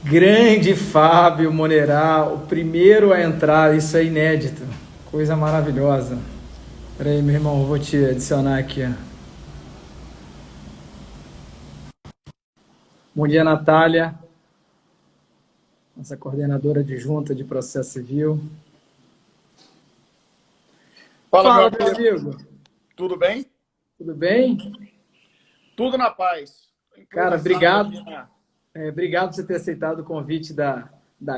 Grande Fábio Monerá, o primeiro a entrar, isso é inédito, coisa maravilhosa. Peraí, meu irmão, eu vou te adicionar aqui. Bom dia, Natália, nossa coordenadora adjunta de processo civil. Fala, meu Fala, meu amigo. amigo, Tudo bem? tudo bem? Tudo na paz. Cara, Improvisado obrigado. aqui na. Obrigado por você ter aceitado o convite da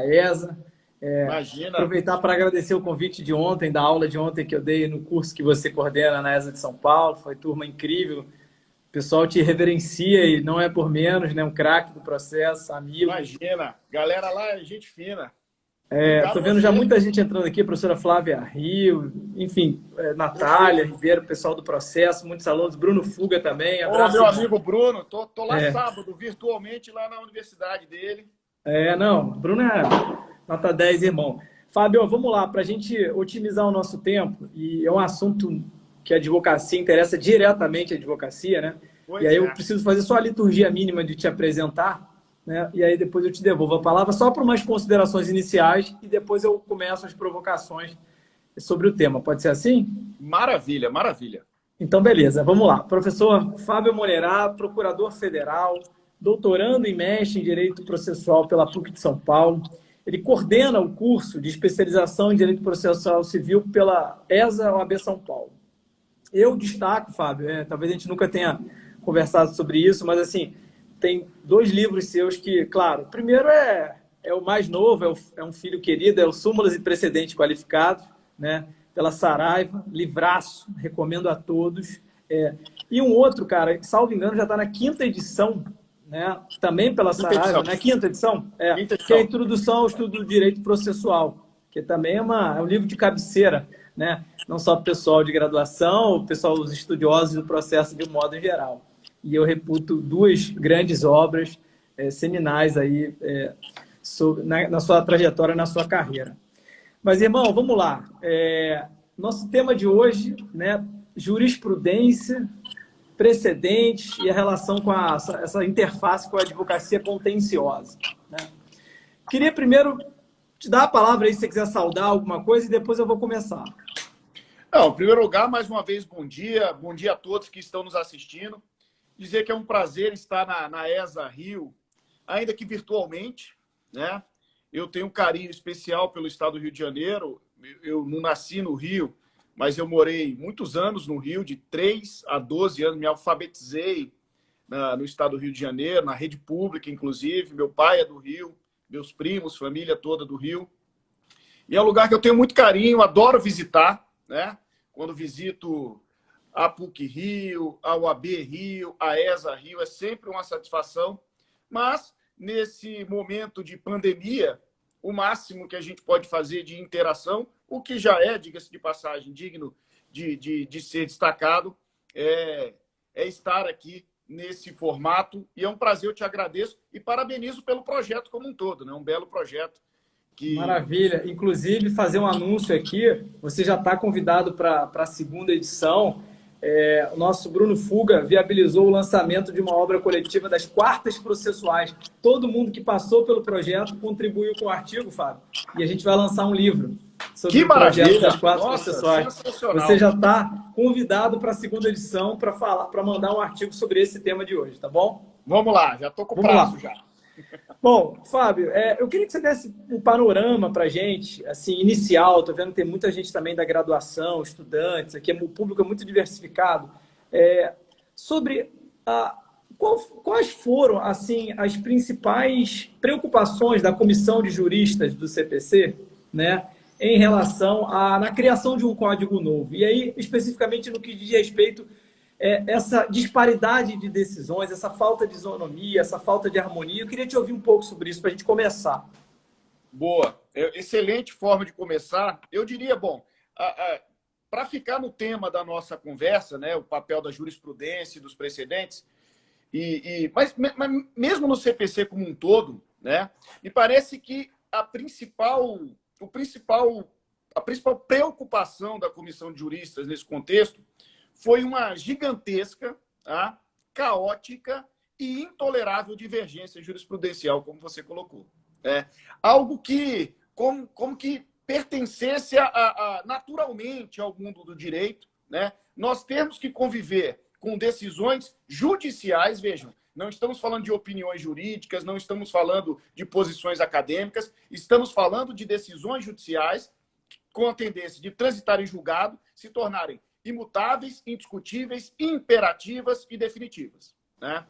ESA. Imagina. Aproveitar para agradecer o convite de ontem, da aula de ontem que eu dei no curso que você coordena na ESA de São Paulo. Foi turma incrível. O pessoal te reverencia e não é por menos, né? Um craque do processo, amigo. Imagina. Galera lá é gente fina. Obrigado Estou a vendo já você. muita gente entrando aqui, a professora Flávia Rio, enfim, Natália Ribeiro, pessoal do processo, muitos alunos, Bruno Fuga também, Ô, abraço, meu irmão. amigo Bruno, tô lá É, sábado, virtualmente, lá na universidade dele. não, Bruno é nota 10, irmão. Fábio, vamos lá, para a gente otimizar o nosso tempo, e é um assunto que a advocacia interessa diretamente à advocacia, né? E Pois aí eu é. preciso fazer só a liturgia mínima de te apresentar, né? E aí depois eu te devolvo a palavra só para umas considerações iniciais e depois eu começo as provocações sobre o tema. Pode ser assim? Maravilha, maravilha. Então, beleza, vamos lá. Professor Fábio Monerá, procurador federal, doutorando e mestre em Direito Processual pela PUC de São Paulo. Ele coordena o curso de especialização em Direito Processual Civil pela ESA OAB São Paulo. Eu destaco, Fábio, talvez a gente nunca tenha conversado sobre isso, mas assim, tem dois livros seus que, claro, o primeiro é o mais novo, é um filho querido, é o Súmulas e Precedentes Qualificados, né? Pela Saraiva, livraço, recomendo a todos. E um outro, cara, salvo engano, já está na quinta edição, né? Também pela Quinta Saraiva, edição. né? Quinta edição? Quinta Que é a edição. Introdução ao Estudo do Direito Processual, que também é um livro de cabeceira, né? Não só para o pessoal de graduação, o pessoal, os estudiosos do processo de um modo geral. E eu reputo duas grandes obras seminais aí na sua trajetória, na sua carreira. Mas, irmão, vamos lá. Nosso tema de hoje, né, jurisprudência, precedentes e a relação com essa interface com a advocacia contenciosa. Né? Queria primeiro te dar a palavra aí se você quiser saudar alguma coisa e depois eu vou começar. Não, em primeiro lugar, mais uma vez, bom dia. Bom dia a todos que estão nos assistindo. Dizer que é um prazer estar na ESA Rio, ainda que virtualmente, né? Eu tenho um carinho especial pelo estado do Rio de Janeiro. Eu não nasci no Rio, mas eu morei muitos anos no Rio, de 3 a 12 anos, me alfabetizei no estado do Rio de Janeiro, na rede pública, inclusive. Meu pai é do Rio, meus primos, família toda do Rio. E é um lugar que eu tenho muito carinho, adoro visitar, né? Quando visito a PUC Rio, a UAB Rio, a ESA Rio, é sempre uma satisfação. Mas, nesse momento de pandemia, o máximo que a gente pode fazer de interação, o que já é, diga-se de passagem, digno de ser destacado, é estar aqui nesse formato. E é um prazer, eu te agradeço e parabenizo pelo projeto como um todo, né? Um belo projeto. Que Maravilha. Inclusive, fazer um anúncio aqui, você já está convidado para a segunda edição. O nosso Bruno Fuga viabilizou o lançamento de uma obra coletiva das quartas processuais. Todo mundo que passou pelo projeto contribuiu com o artigo, Fábio. E a gente vai lançar um livro sobre Que o projeto das maravilha! quartas Nossa, processuais. Você sensacional. já está convidado para a segunda edição para falar, para mandar um artigo sobre esse tema de hoje, tá bom? Vamos lá, já estou com o Vamos lá. prazo já. Bom, Fábio, eu queria que você desse um panorama para a gente, assim, inicial. Estou vendo que tem muita gente também da graduação, estudantes, aqui o público é muito diversificado, sobre quais foram, assim, as principais preocupações da comissão de juristas do CPC, né, em relação na criação de um código novo. E aí, especificamente no que diz respeito essa disparidade de decisões, essa falta de isonomia, essa falta de harmonia. Eu queria te ouvir um pouco sobre isso para a gente começar. Boa. Excelente forma de começar. Eu diria, bom, para ficar no tema da nossa conversa, né, o papel da jurisprudência e dos precedentes, mas mesmo no CPC como um todo, né, me parece que a principal preocupação da comissão de juristas nesse contexto foi uma gigantesca, tá, caótica e intolerável divergência jurisprudencial, como você colocou. Algo que, como que pertencesse naturalmente ao mundo do direito, né? Nós temos que conviver com decisões judiciais, vejam, não estamos falando de opiniões jurídicas, não estamos falando de posições acadêmicas, estamos falando de decisões judiciais com a tendência de transitar em julgado, se tornarem imutáveis, indiscutíveis, imperativas e definitivas, né?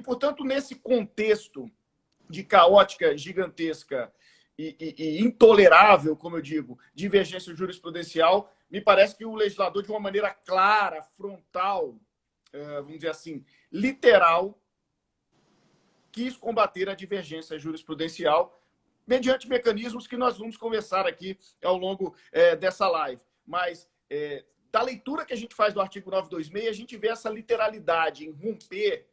Portanto, nesse contexto de caótica, gigantesca e intolerável, como eu digo, divergência jurisprudencial, me parece que o legislador, de uma maneira clara, frontal, vamos dizer assim, literal, quis combater a divergência jurisprudencial mediante mecanismos que nós vamos conversar aqui ao longo dessa live. Mas, da leitura que a gente faz do artigo 926, a gente vê essa literalidade em romper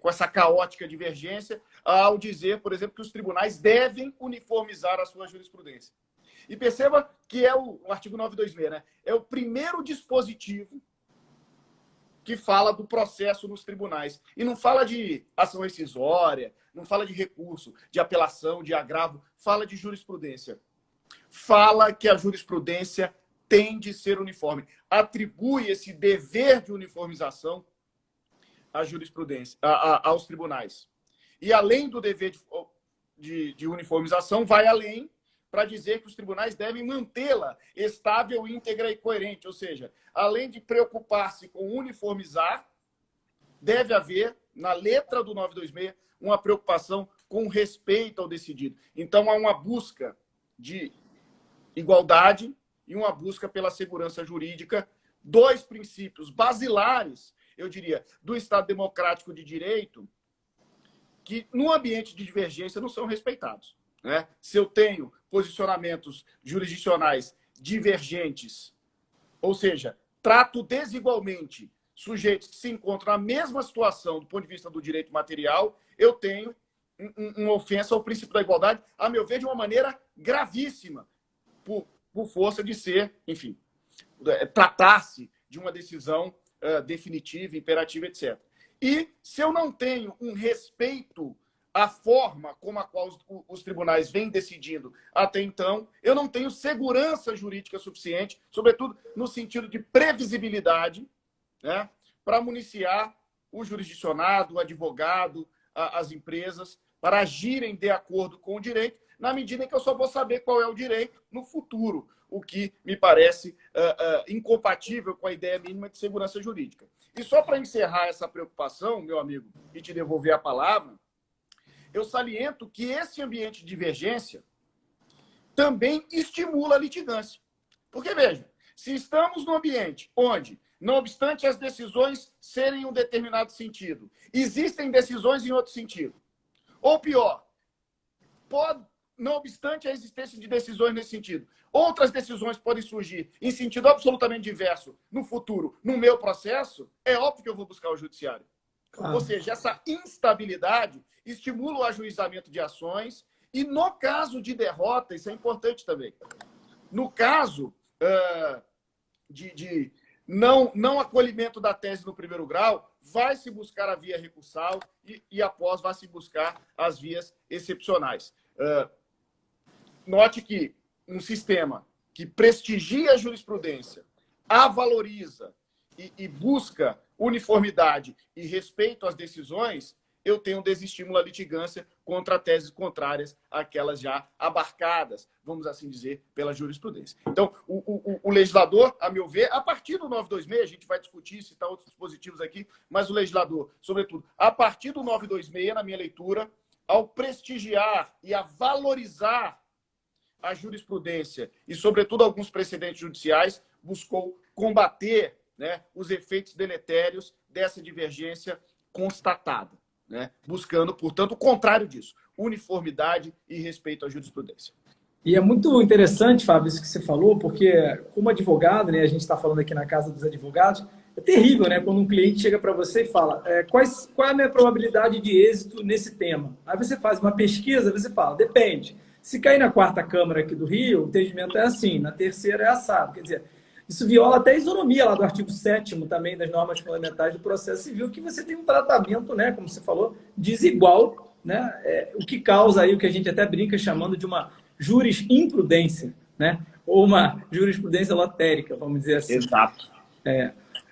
com essa caótica divergência ao dizer, por exemplo, que os tribunais devem uniformizar a sua jurisprudência. E perceba que é o artigo 926, né? É o primeiro dispositivo que fala do processo nos tribunais. E não fala de ação rescisória, não fala de recurso, de apelação, de agravo, fala de jurisprudência. Fala que a jurisprudência tem de ser uniforme. Atribui esse dever de uniformização à jurisprudência, aos tribunais. E além do dever de uniformização, vai além para dizer que os tribunais devem mantê-la estável, íntegra e coerente. Ou seja, além de preocupar-se com uniformizar, deve haver, na letra do 926, uma preocupação com respeito ao decidido. Então, há uma busca de igualdade e uma busca pela segurança jurídica, dois princípios basilares, eu diria, do Estado democrático de direito, que no ambiente de divergência não são respeitados, né? Se eu tenho posicionamentos jurisdicionais divergentes, ou seja, trato desigualmente sujeitos que se encontram na mesma situação do ponto de vista do direito material, eu tenho uma ofensa ao princípio da igualdade, a meu ver, de uma maneira gravíssima, por força de ser, enfim, tratar-se de uma decisão definitiva, imperativa, etc. E se eu não tenho um respeito à forma como a qual os tribunais vêm decidindo até então, eu não tenho segurança jurídica suficiente, sobretudo no sentido de previsibilidade, né, para municiar o jurisdicionado, o advogado, as empresas, para agirem de acordo com o direito, na medida em que eu só vou saber qual é o direito no futuro, o que me parece incompatível com a ideia mínima de segurança jurídica. E só para encerrar essa preocupação, meu amigo, e te devolver a palavra, eu saliento que esse ambiente de divergência também estimula a litigância. Porque, veja, se estamos num ambiente onde, não obstante as decisões serem em um determinado sentido, existem decisões em outro sentido, ou pior, não obstante a existência de decisões nesse sentido, outras decisões podem surgir em sentido absolutamente diverso no futuro, no meu processo, é óbvio que eu vou buscar o judiciário. Ou seja, essa instabilidade estimula o ajuizamento de ações e, no caso de derrota, isso é importante também, no caso de não acolhimento da tese no primeiro grau, vai se buscar a via recursal e após vai se buscar as vias excepcionais. Note que um sistema que prestigia a jurisprudência, a valoriza e busca uniformidade e respeito às decisões, eu tenho um desestímulo à litigância contra teses contrárias àquelas já abarcadas, vamos assim dizer, pela jurisprudência. Então, o legislador, a meu ver, a partir do 926, a gente vai discutir, citar outros dispositivos aqui, mas o legislador, sobretudo, a partir do 926, na minha leitura, ao prestigiar e a valorizar a jurisprudência e, sobretudo, alguns precedentes judiciais, buscou combater, né, os efeitos deletérios dessa divergência constatada, né, buscando, portanto, o contrário disso, uniformidade e respeito à jurisprudência. E é muito interessante, Fábio, isso que você falou, porque como advogado, né, a gente está falando aqui na Casa dos Advogados, é terrível, né, quando um cliente chega para você e fala qual é a minha probabilidade de êxito nesse tema? Aí você faz uma pesquisa, você fala, depende. Se cair na quarta Câmara aqui do Rio, o entendimento é assim, na terceira é assado. Quer dizer, Isso viola até a isonomia lá do artigo 7º também das normas fundamentais do processo civil, que você tem um tratamento, né, como você falou, desigual, né, o que causa aí o que a gente até brinca chamando de uma jurisprudência, né, ou uma jurisprudência lotérica, vamos dizer assim. Exato.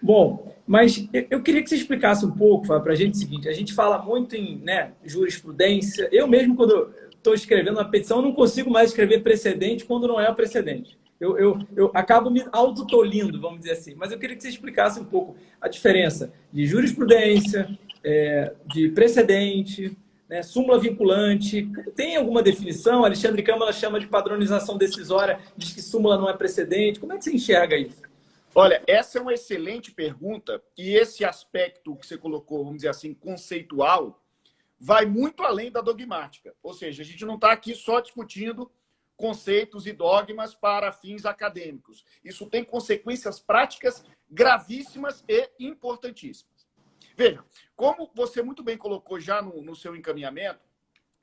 Bom, mas eu queria que você explicasse um pouco, Fábio, para a gente o seguinte: a gente fala muito em, né, jurisprudência. Eu mesmo, quando estou escrevendo uma petição, eu não consigo mais escrever precedente quando não é o precedente. Eu acabo me autotolindo, vamos dizer assim. Mas eu queria que você explicasse um pouco a diferença de jurisprudência, de precedente, né, súmula vinculante. Tem alguma definição? Alexandre Câmara chama de padronização decisória, diz que súmula não é precedente. Como é que você enxerga isso? Olha, essa é uma excelente pergunta e esse aspecto que você colocou, vamos dizer assim, conceitual, vai muito além da dogmática. Ou seja, a gente não está aqui só discutindo conceitos e dogmas para fins acadêmicos. Isso tem consequências práticas gravíssimas e importantíssimas. Veja, como você muito bem colocou já no seu encaminhamento,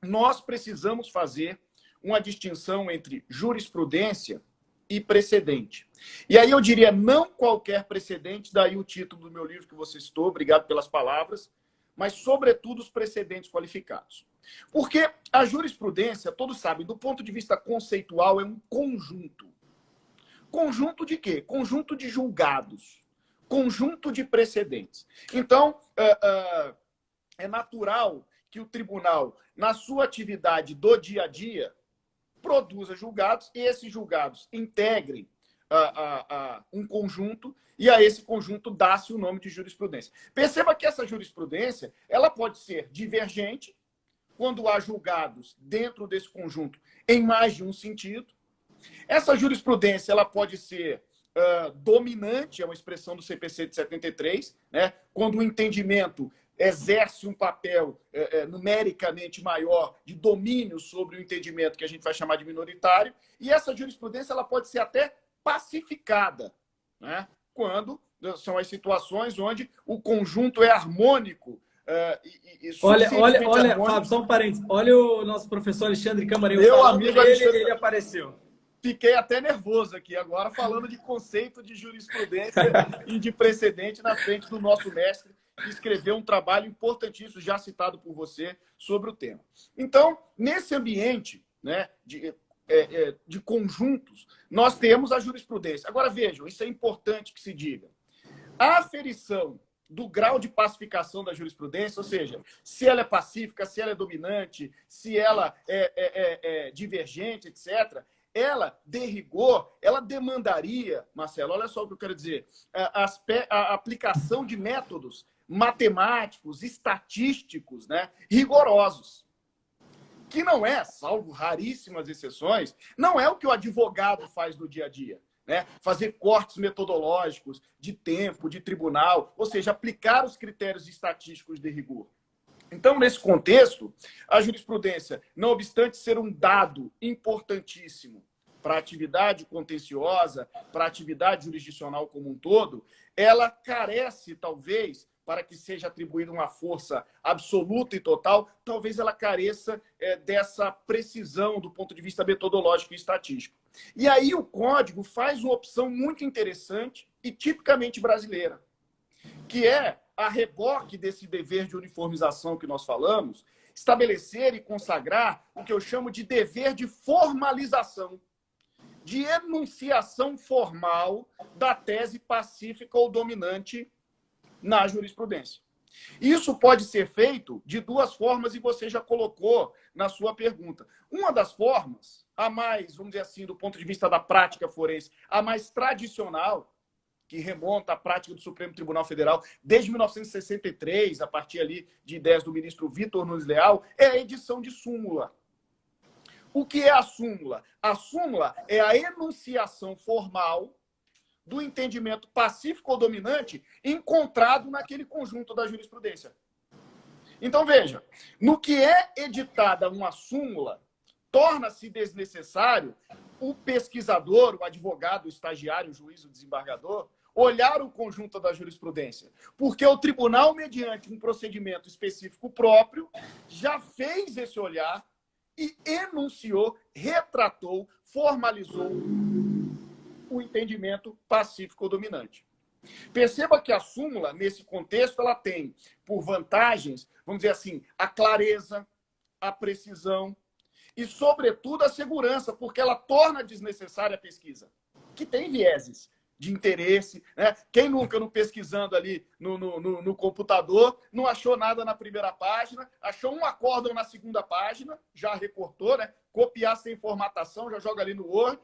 nós precisamos fazer uma distinção entre jurisprudência e precedente. E aí eu diria, não qualquer precedente, daí o título do meu livro que você citou, obrigado pelas palavras, mas, sobretudo, os precedentes qualificados. Porque a jurisprudência, todos sabem, do ponto de vista conceitual, é um conjunto. Conjunto de quê? Conjunto de julgados. Conjunto de precedentes. Então, é natural que o tribunal, na sua atividade do dia a dia, produza julgados e esses julgados integrem um conjunto e a esse conjunto dá-se o nome de jurisprudência. Perceba que essa jurisprudência ela pode ser divergente quando há julgados dentro desse conjunto em mais de um sentido. Essa jurisprudência ela pode ser dominante, é uma expressão do CPC de 73, né? Quando o entendimento exerce um papel numericamente maior de domínio sobre o entendimento que a gente vai chamar de minoritário, e essa jurisprudência ela pode ser até pacificada, né? Quando são as situações onde o conjunto é harmônico. Olha, Fábio, só um parênteses. Olha o nosso professor Alexandre Câmara. Meu amigo Alexandre, ele apareceu. Fiquei até nervoso aqui agora, falando de conceito de jurisprudência e de precedente na frente do nosso mestre, que escreveu um trabalho importantíssimo, já citado por você, sobre o tema. Então, nesse ambiente, né, de conjuntos, nós temos a jurisprudência. Agora, vejam, isso é importante que se diga. A aferição do grau de pacificação da jurisprudência, ou seja, se ela é pacífica, se ela é dominante, se ela é divergente, etc., ela, de rigor, ela demandaria, Marcelo, olha só o que eu quero dizer, a aplicação de métodos matemáticos, estatísticos, né, rigorosos. Que não é, salvo raríssimas exceções, não é o que o advogado faz no dia a dia. Né? Fazer cortes metodológicos de tempo, de tribunal, ou seja, aplicar os critérios estatísticos de rigor. Então, nesse contexto, a jurisprudência, não obstante ser um dado importantíssimo para a atividade contenciosa, para a atividade jurisdicional como um todo, ela carece, talvez, para que seja atribuída uma força absoluta e total, talvez ela careça dessa precisão do ponto de vista metodológico e estatístico. E aí o código faz uma opção muito interessante e tipicamente brasileira, que é, a reboque desse dever de uniformização que nós falamos, estabelecer e consagrar o que eu chamo de dever de formalização, de enunciação formal da tese pacífica ou dominante na jurisprudência. Isso pode ser feito de duas formas, e você já colocou na sua pergunta. Uma das formas, a mais, vamos dizer assim, do ponto de vista da prática forense, a mais tradicional, que remonta à prática do Supremo Tribunal Federal desde 1963, a partir ali de ideias do ministro Vitor Nunes Leal, é a edição de súmula. O que é a súmula? A súmula é a enunciação formal do entendimento pacífico ou dominante encontrado naquele conjunto da jurisprudência. Então, veja, no que é editada uma súmula, torna-se desnecessário o pesquisador, o advogado, o estagiário, o juiz, o desembargador, olhar o conjunto da jurisprudência. Porque o tribunal, mediante um procedimento específico próprio, já fez esse olhar e enunciou, retratou, formalizou o entendimento pacífico ou dominante. Perceba que a súmula, nesse contexto, ela tem por vantagens, vamos dizer assim, a clareza, a precisão e, sobretudo, a segurança, porque ela torna desnecessária a pesquisa, que tem vieses de interesse, né? Quem nunca, no pesquisando ali no computador, não achou nada na primeira página, achou um acórdão na segunda página, já recortou, né? Copiar sem formatação, já joga ali no Word.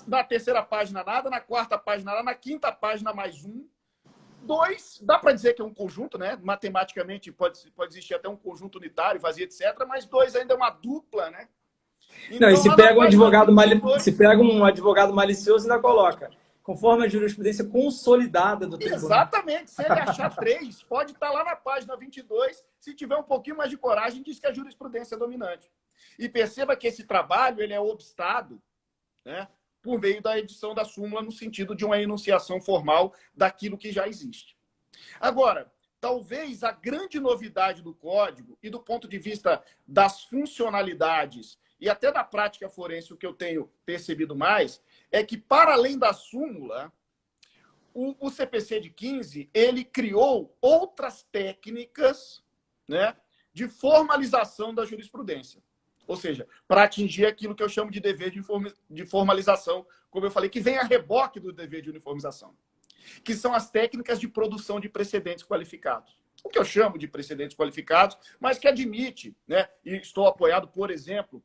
Na terceira página nada, na quarta página nada, na quinta página mais um. Dois, dá para dizer que é um conjunto, né? Matematicamente pode existir até um conjunto unitário, vazio, etc. Mas dois ainda é uma dupla, né? Então, não, e se pega, se pega um advogado malicioso, ainda coloca, conforme a jurisprudência consolidada do tribunal. Exatamente. Se ele achar três, pode estar lá na página 22. Se tiver um pouquinho mais de coragem, diz que a jurisprudência é dominante. E perceba que esse trabalho ele é obstado, né, por meio da edição da súmula, no sentido de uma enunciação formal daquilo que já existe. Agora, talvez a grande novidade do código, e do ponto de vista das funcionalidades e até da prática forense, o que eu tenho percebido mais, é que, para além da súmula, o CPC de 15, ele criou outras técnicas, né, de formalização da jurisprudência. Ou seja, para atingir aquilo que eu chamo de dever de formalização, como eu falei, que vem a reboque do dever de uniformização, que são as técnicas de produção de precedentes qualificados. O que eu chamo de precedentes qualificados, mas que admite, né, e estou apoiado, por exemplo,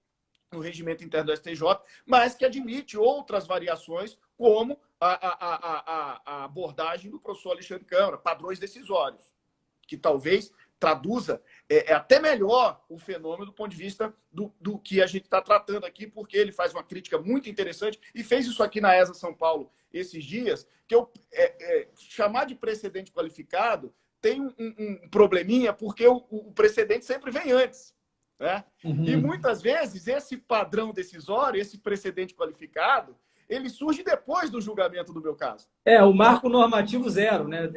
no regimento interno do STJ, mas que admite outras variações, como a abordagem do professor Alexandre Câmara, padrões decisórios, que talvez traduza até melhor o fenômeno do ponto de vista do que a gente está tratando aqui, porque ele faz uma crítica muito interessante e fez isso aqui na ESA São Paulo esses dias, que chamar de precedente qualificado tem um probleminha, porque o precedente sempre vem antes. Né? Uhum. E muitas vezes esse padrão decisório, esse precedente qualificado, ele surge depois do julgamento do meu caso. O marco normativo zero, né?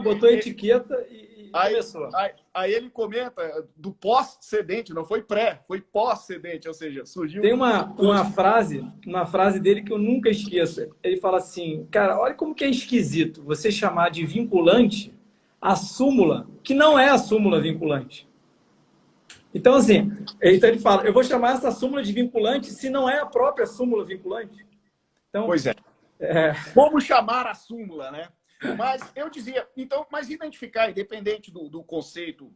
Botou a etiqueta e começou. Aí ele comenta do pós-cedente, não foi pré, foi pós-cedente, ou seja, surgiu... Tem uma frase dele que eu nunca esqueço. Ele fala assim, cara, olha como que é esquisito você chamar de vinculante a súmula, que não é a súmula vinculante. Então, assim, ele fala, eu vou chamar essa súmula de vinculante se não é a própria súmula vinculante. Então, pois é. Como chamar a súmula, né? Mas eu dizia, então, mas identificar, independente do conceito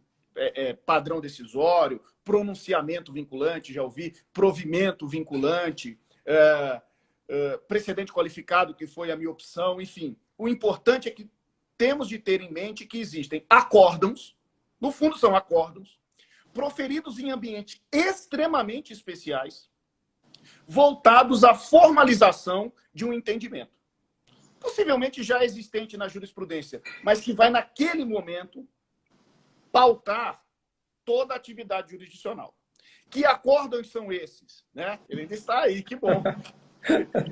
padrão decisório, pronunciamento vinculante, já ouvi, provimento vinculante, precedente qualificado, que foi a minha opção, enfim. O importante é que temos de ter em mente que existem acórdãos, no fundo são acórdãos, proferidos em ambientes extremamente especiais, voltados à formalização de um entendimento. Possivelmente já existente na jurisprudência, mas que vai, naquele momento, pautar toda a atividade jurisdicional. Que acórdãos são esses? Né? Ele ainda está aí, que bom.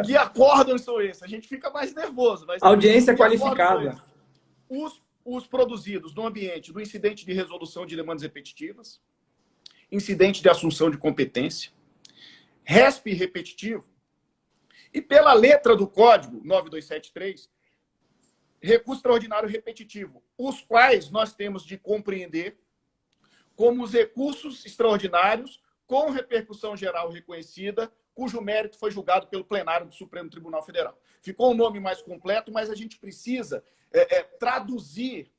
Que acórdãos são esses? A gente fica mais nervoso. Audiência qualificada. Os produzidos no ambiente do incidente de resolução de demandas repetitivas, incidente de assunção de competência, RESP repetitivo, e pela letra do Código 9273, recurso extraordinário repetitivo, os quais nós temos de compreender como os recursos extraordinários com repercussão geral reconhecida, cujo mérito foi julgado pelo plenário do Supremo Tribunal Federal. Ficou um nome mais completo, mas a gente precisa traduzir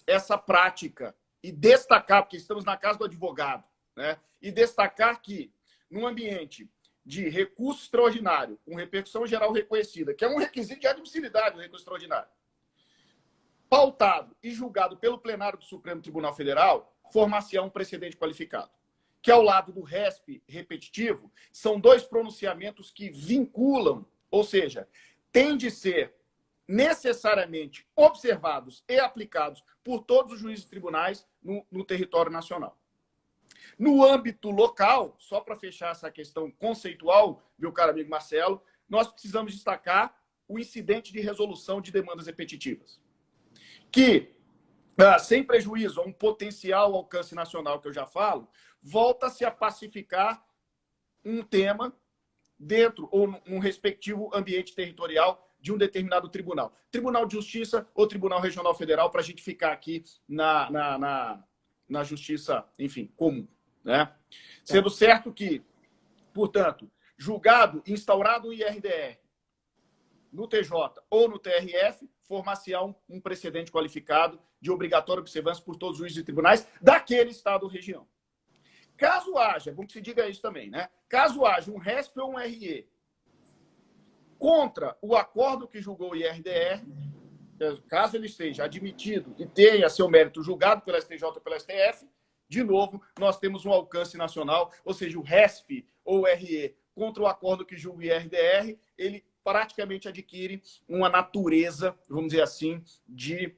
essa prática e destacar, porque estamos na casa do advogado, né? E destacar que, num ambiente de recurso extraordinário, com repercussão geral reconhecida, que é um requisito de admissibilidade do recurso extraordinário, pautado e julgado pelo plenário do Supremo Tribunal Federal, formar-se-á um precedente qualificado, que, ao lado do RESP repetitivo, são dois pronunciamentos que vinculam, ou seja, têm de ser necessariamente observados e aplicados por todos os juízes e tribunais no território nacional. No âmbito local, só para fechar essa questão conceitual, meu caro amigo Marcelo, nós precisamos destacar o incidente de resolução de demandas repetitivas, que, sem prejuízo a um potencial alcance nacional que eu já falo, volta-se a pacificar um tema dentro ou num respectivo ambiente territorial de um determinado tribunal. Tribunal de Justiça ou Tribunal Regional Federal, para a gente ficar aqui na justiça, enfim, comum. Né? Sendo certo que, portanto, julgado, instaurado o IRDR no TJ ou no TRF, formar-se-á um precedente qualificado de obrigatória observância por todos os juízes e tribunais daquele estado ou região. Caso haja, bom que se diga isso também, né? Caso haja um RESP ou um RE contra o acordo que julgou o IRDR, caso ele esteja admitido e tenha seu mérito julgado pela STJ ou pela STF, de novo, nós temos um alcance nacional, ou seja, o RESP ou o RE contra o acordo que julga o IRDR, ele praticamente adquire uma natureza, vamos dizer assim, de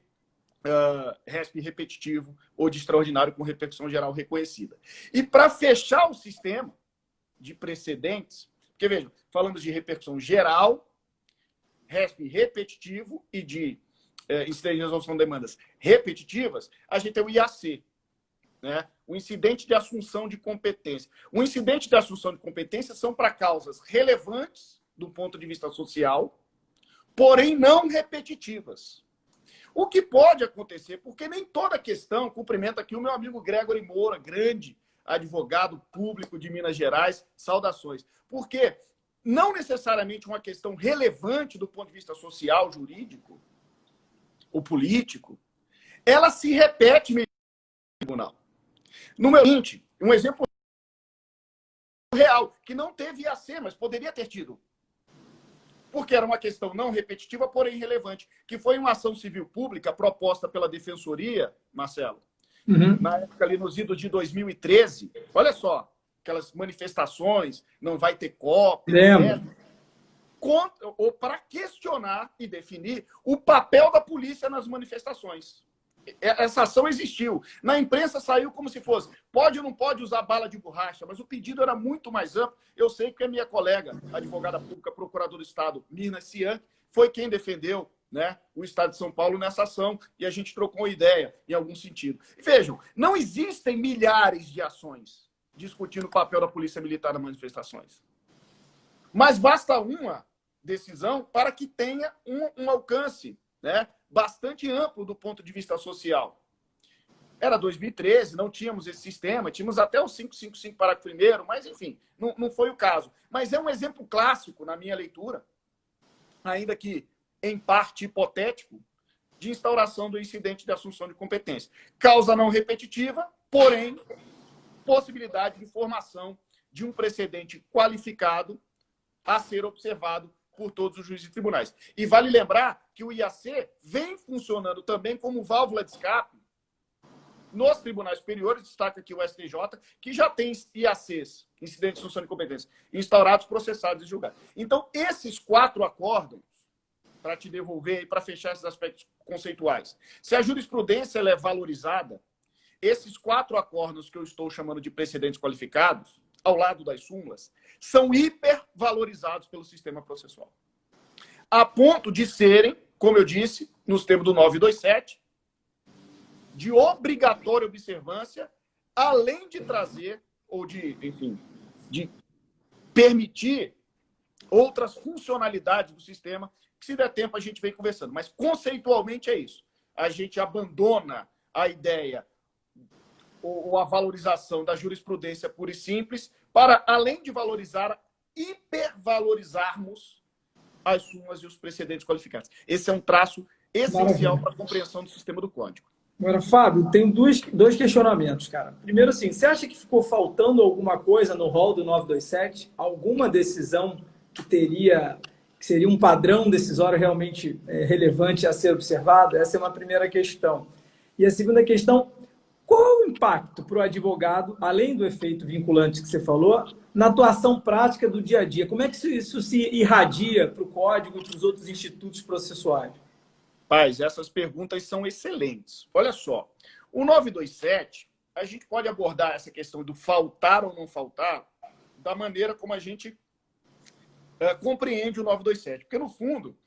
RESP repetitivo ou de extraordinário com repercussão geral reconhecida. E para fechar o sistema de precedentes, porque vejam, falamos de repercussão geral, RESP repetitivo e de incidente de resolução de demandas repetitivas, a gente tem o IAC, né? O incidente de assunção de competência. O incidente de assunção de competência são para causas relevantes do ponto de vista social, porém não repetitivas. O que pode acontecer, porque nem toda questão, cumprimento aqui o meu amigo Gregory Moura, grande advogado público de Minas Gerais, saudações. Porque não necessariamente uma questão relevante do ponto de vista social, jurídico, ou político, ela se repete no tribunal. No meu índice, um exemplo real, que não teve IAC, mas poderia ter tido. Porque era uma questão não repetitiva, porém relevante, que foi uma ação civil pública proposta pela Defensoria, Marcelo, na época ali nos idos de 2013. Olha só, aquelas manifestações, não vai ter cópia, ou para questionar e definir o papel da polícia nas manifestações. Essa ação existiu. Na imprensa saiu como se fosse, pode ou não pode usar bala de borracha, mas o pedido era muito mais amplo. Eu sei que a minha colega, advogada pública, procuradora do Estado, Mirna Cian, foi quem defendeu, né, o Estado de São Paulo nessa ação, e a gente trocou ideia em algum sentido. E vejam, não existem milhares de ações discutindo o papel da Polícia Militar nas manifestações. Mas basta uma decisão para que tenha um alcance, né, bastante amplo do ponto de vista social. Era 2013, não tínhamos esse sistema, tínhamos até o 555 parágrafo 1º, mas, enfim, não foi o caso. Mas é um exemplo clássico, na minha leitura, ainda que em parte hipotético, de instauração do incidente de assunção de competência. Causa não repetitiva, porém, possibilidade de formação de um precedente qualificado a ser observado por todos os juízes e tribunais. E vale lembrar que o IAC vem funcionando também como válvula de escape nos tribunais superiores, destaca aqui o STJ, que já tem IACs, incidentes de assunção de competência, instaurados, processados e julgados. Então, esses 4 acórdãos, para te devolver e para fechar esses aspectos conceituais, se a jurisprudência ela é valorizada, esses 4 acórdãos que eu estou chamando de precedentes qualificados, ao lado das súmulas, são hipervalorizados pelo sistema processual. A ponto de serem, como eu disse, nos termos do 927, de obrigatória observância, além de trazer, ou de, enfim, de permitir outras funcionalidades do sistema, que se der tempo a gente vem conversando. Mas conceitualmente é isso. A gente abandona a ideia ou a valorização da jurisprudência pura e simples, para, além de valorizar, hipervalorizarmos as súmulas e os precedentes qualificados. Esse é um traço essencial para a compreensão do sistema do Código. Agora, Fábio, tem dois questionamentos, cara. Primeiro, assim, você acha que ficou faltando alguma coisa no rol do 927? Alguma decisão que seria um padrão decisório realmente relevante a ser observado? Essa é uma primeira questão. E a segunda questão, qual o impacto para o advogado, além do efeito vinculante que você falou, na atuação prática do dia a dia? Como é que isso se irradia para o Código e para os outros institutos processuais? Paz, essas perguntas são excelentes. Olha só, o 927, a gente pode abordar essa questão do faltar ou não faltar da maneira como a gente compreende o 927. Porque, no fundo,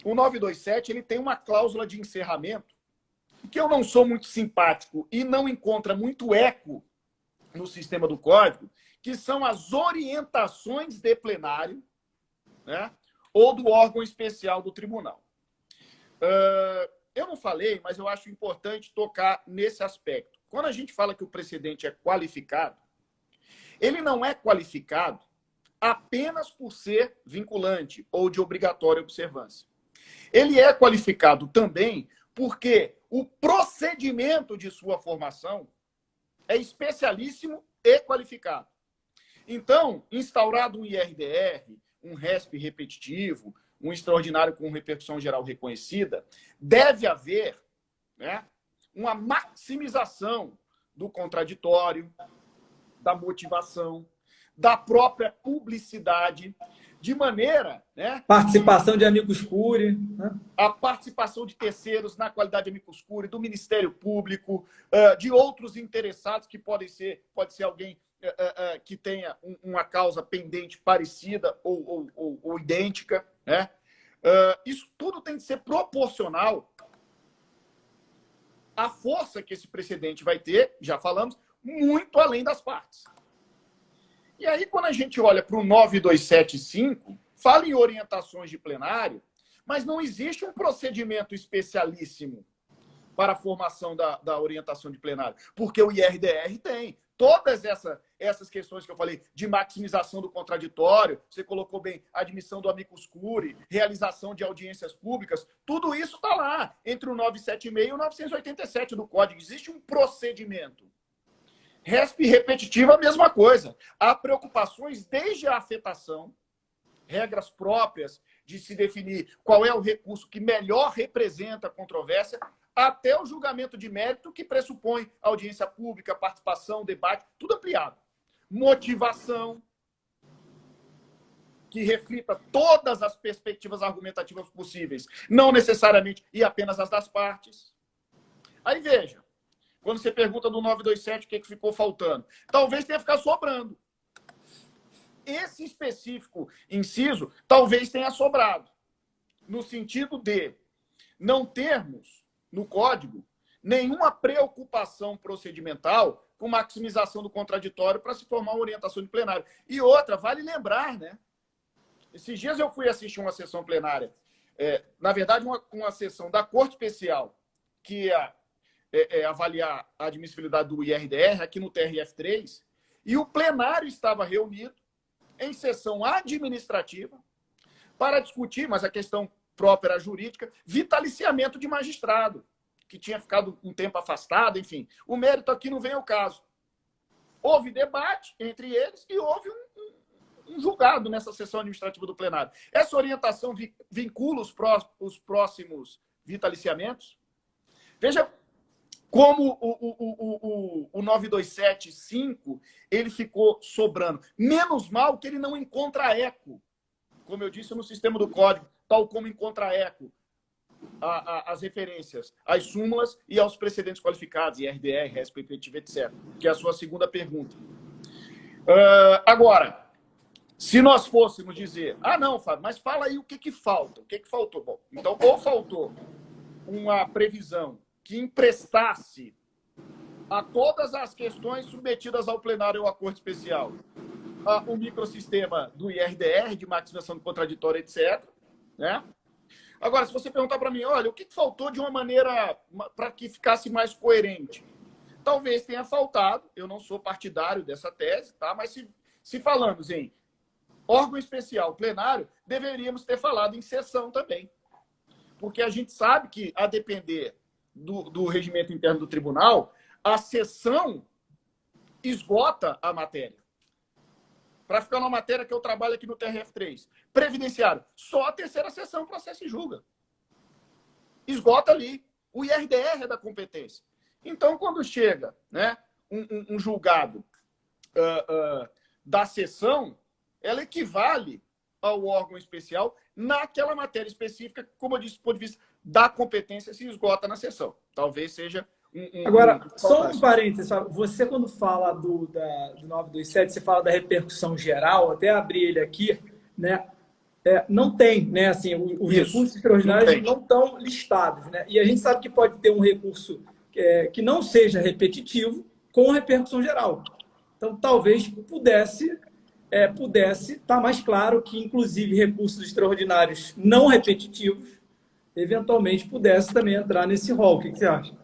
o 927 ele tem uma cláusula de encerramento que eu não sou muito simpático e não encontra muito eco no sistema do Código, que são as orientações de plenário, né, ou do órgão especial do tribunal. Eu não falei, mas eu acho importante tocar nesse aspecto. Quando a gente fala que o precedente é qualificado, ele não é qualificado apenas por ser vinculante ou de obrigatória observância. Ele é qualificado também porque o procedimento de sua formação é especialíssimo e qualificado. Então, instaurado um IRDR, um RESP repetitivo, um extraordinário com repercussão geral reconhecida, deve haver, né, uma maximização do contraditório, da motivação, da própria publicidade, de maneira... né, participação de amicus curiae, né? A participação de terceiros na qualidade de amicus curiae, do Ministério Público, de outros interessados, que pode ser alguém que tenha uma causa pendente parecida ou idêntica, né? Isso tudo tem que ser proporcional à força que esse precedente vai ter, já falamos, muito além das partes. E aí, quando a gente olha para o 9275, fala em orientações de plenário, mas não existe um procedimento especialíssimo para a formação da orientação de plenário, porque o IRDR tem. Todas essas questões que eu falei, de maximização do contraditório, você colocou bem, admissão do amicus curiae, realização de audiências públicas, tudo isso está lá, entre o 976 e o 987 do Código. Existe um procedimento. RESP repetitiva, a mesma coisa. Há preocupações desde a afetação, regras próprias de se definir qual é o recurso que melhor representa a controvérsia, até o julgamento de mérito, que pressupõe audiência pública, participação, debate, tudo ampliado. Motivação, que reflita todas as perspectivas argumentativas possíveis, não necessariamente e apenas as das partes. Aí veja, quando você pergunta do 927 o que ficou faltando, talvez tenha ficado sobrando. Esse específico inciso talvez tenha sobrado, no sentido de não termos no Código nenhuma preocupação procedimental com maximização do contraditório para se formar uma orientação de plenário. E outra, vale lembrar, né? Esses dias eu fui assistir uma sessão plenária, na verdade, uma sessão da Corte Especial, que é avaliar a admissibilidade do IRDR aqui no TRF3, e o plenário estava reunido em sessão administrativa para discutir, mas a questão própria era jurídica, vitaliciamento de magistrado, que tinha ficado um tempo afastado, enfim. O mérito aqui não vem ao caso. Houve debate entre eles e houve um julgado nessa sessão administrativa do plenário. Essa orientação vincula os próximos vitaliciamentos. Veja como o 9275 ele ficou sobrando. Menos mal que ele não encontra eco, como eu disse, no sistema do Código, tal como encontra eco as referências às súmulas e aos precedentes qualificados, IRDR, RESP, etc., que é a sua segunda pergunta. Agora, se nós fôssemos dizer, não, Fábio, mas fala aí o que falta, o que faltou? Bom, então, ou faltou uma previsão que emprestasse a todas as questões submetidas ao plenário ou à Corte Especial o microsistema do IRDR, de maximização do contraditório, etc., né? Agora, se você perguntar para mim, olha, o que faltou de uma maneira para que ficasse mais coerente? Talvez tenha faltado, eu não sou partidário dessa tese, tá? Mas se falamos em órgão especial, plenário, deveríamos ter falado em sessão também. Porque a gente sabe que, a depender do regimento interno do tribunal, a sessão esgota a matéria. Para ficar na matéria que eu trabalho aqui no TRF3, previdenciário, só a terceira sessão o processo se julga. Esgota ali. O IRDR é da competência. Então, quando chega, né, um julgado da sessão, ela equivale ao órgão especial naquela matéria específica, como eu disse, do ponto de vista da competência, se esgota na sessão. Talvez seja Agora, só um parênteses. Você, quando fala do 927, você fala da repercussão geral, até abrir ele aqui, né? Não tem, né? Assim, os recursos extraordinários não estão listados, né? E a gente sabe que pode ter um recurso que não seja repetitivo com repercussão geral. Então, talvez pudesse estar mais claro que, inclusive, recursos extraordinários não repetitivos, eventualmente, pudesse também entrar nesse rol. O que você acha?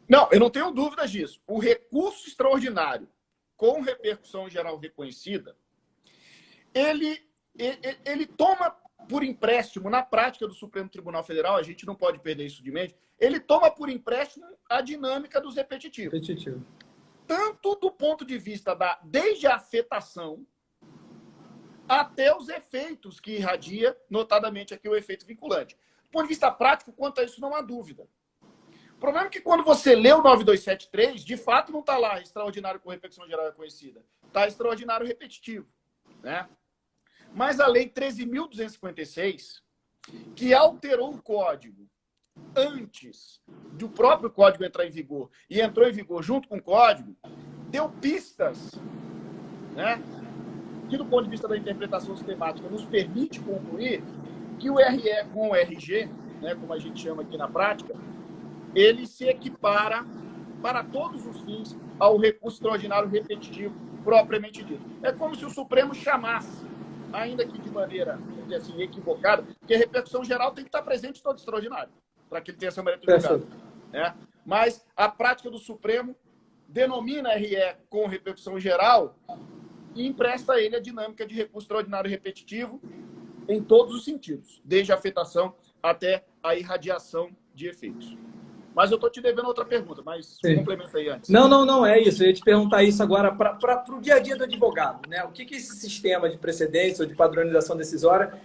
Não, eu não tenho dúvidas disso. O recurso extraordinário com repercussão geral reconhecida, ele toma por empréstimo, na prática do Supremo Tribunal Federal, a gente não pode perder isso de mente, ele toma por empréstimo a dinâmica dos repetitivos. Repetitivo. Tanto do ponto de vista desde a afetação até os efeitos que irradia, notadamente aqui o efeito vinculante. Do ponto de vista prático, quanto a isso não há dúvida. O problema é que quando você lê o 9273, de fato não está lá extraordinário com repercussão geral reconhecida. Está extraordinário repetitivo. Né? Mas a Lei 13.256, que alterou o Código antes do próprio Código entrar em vigor e entrou em vigor junto com o Código, deu pistas, né, que do ponto de vista da interpretação sistemática nos permite concluir que o RE com o RG, né, como a gente chama aqui na prática, ele se equipara para todos os fins ao recurso extraordinário repetitivo propriamente dito. É como se o Supremo chamasse, ainda que de maneira, vamos dizer assim, equivocada, porque a repercussão geral tem que estar presente em todo extraordinário, para que ele tenha essa mérito julgado. Né? Mas a prática do Supremo denomina RE com repercussão geral e empresta a ele a dinâmica de recurso extraordinário repetitivo em todos os sentidos, desde a afetação até a irradiação de efeitos. Mas eu estou te devendo outra pergunta, mas complementa aí antes. Não, é isso. Eu ia te perguntar isso agora para o dia a dia do advogado. Né? O que esse sistema de precedência ou de padronização decisória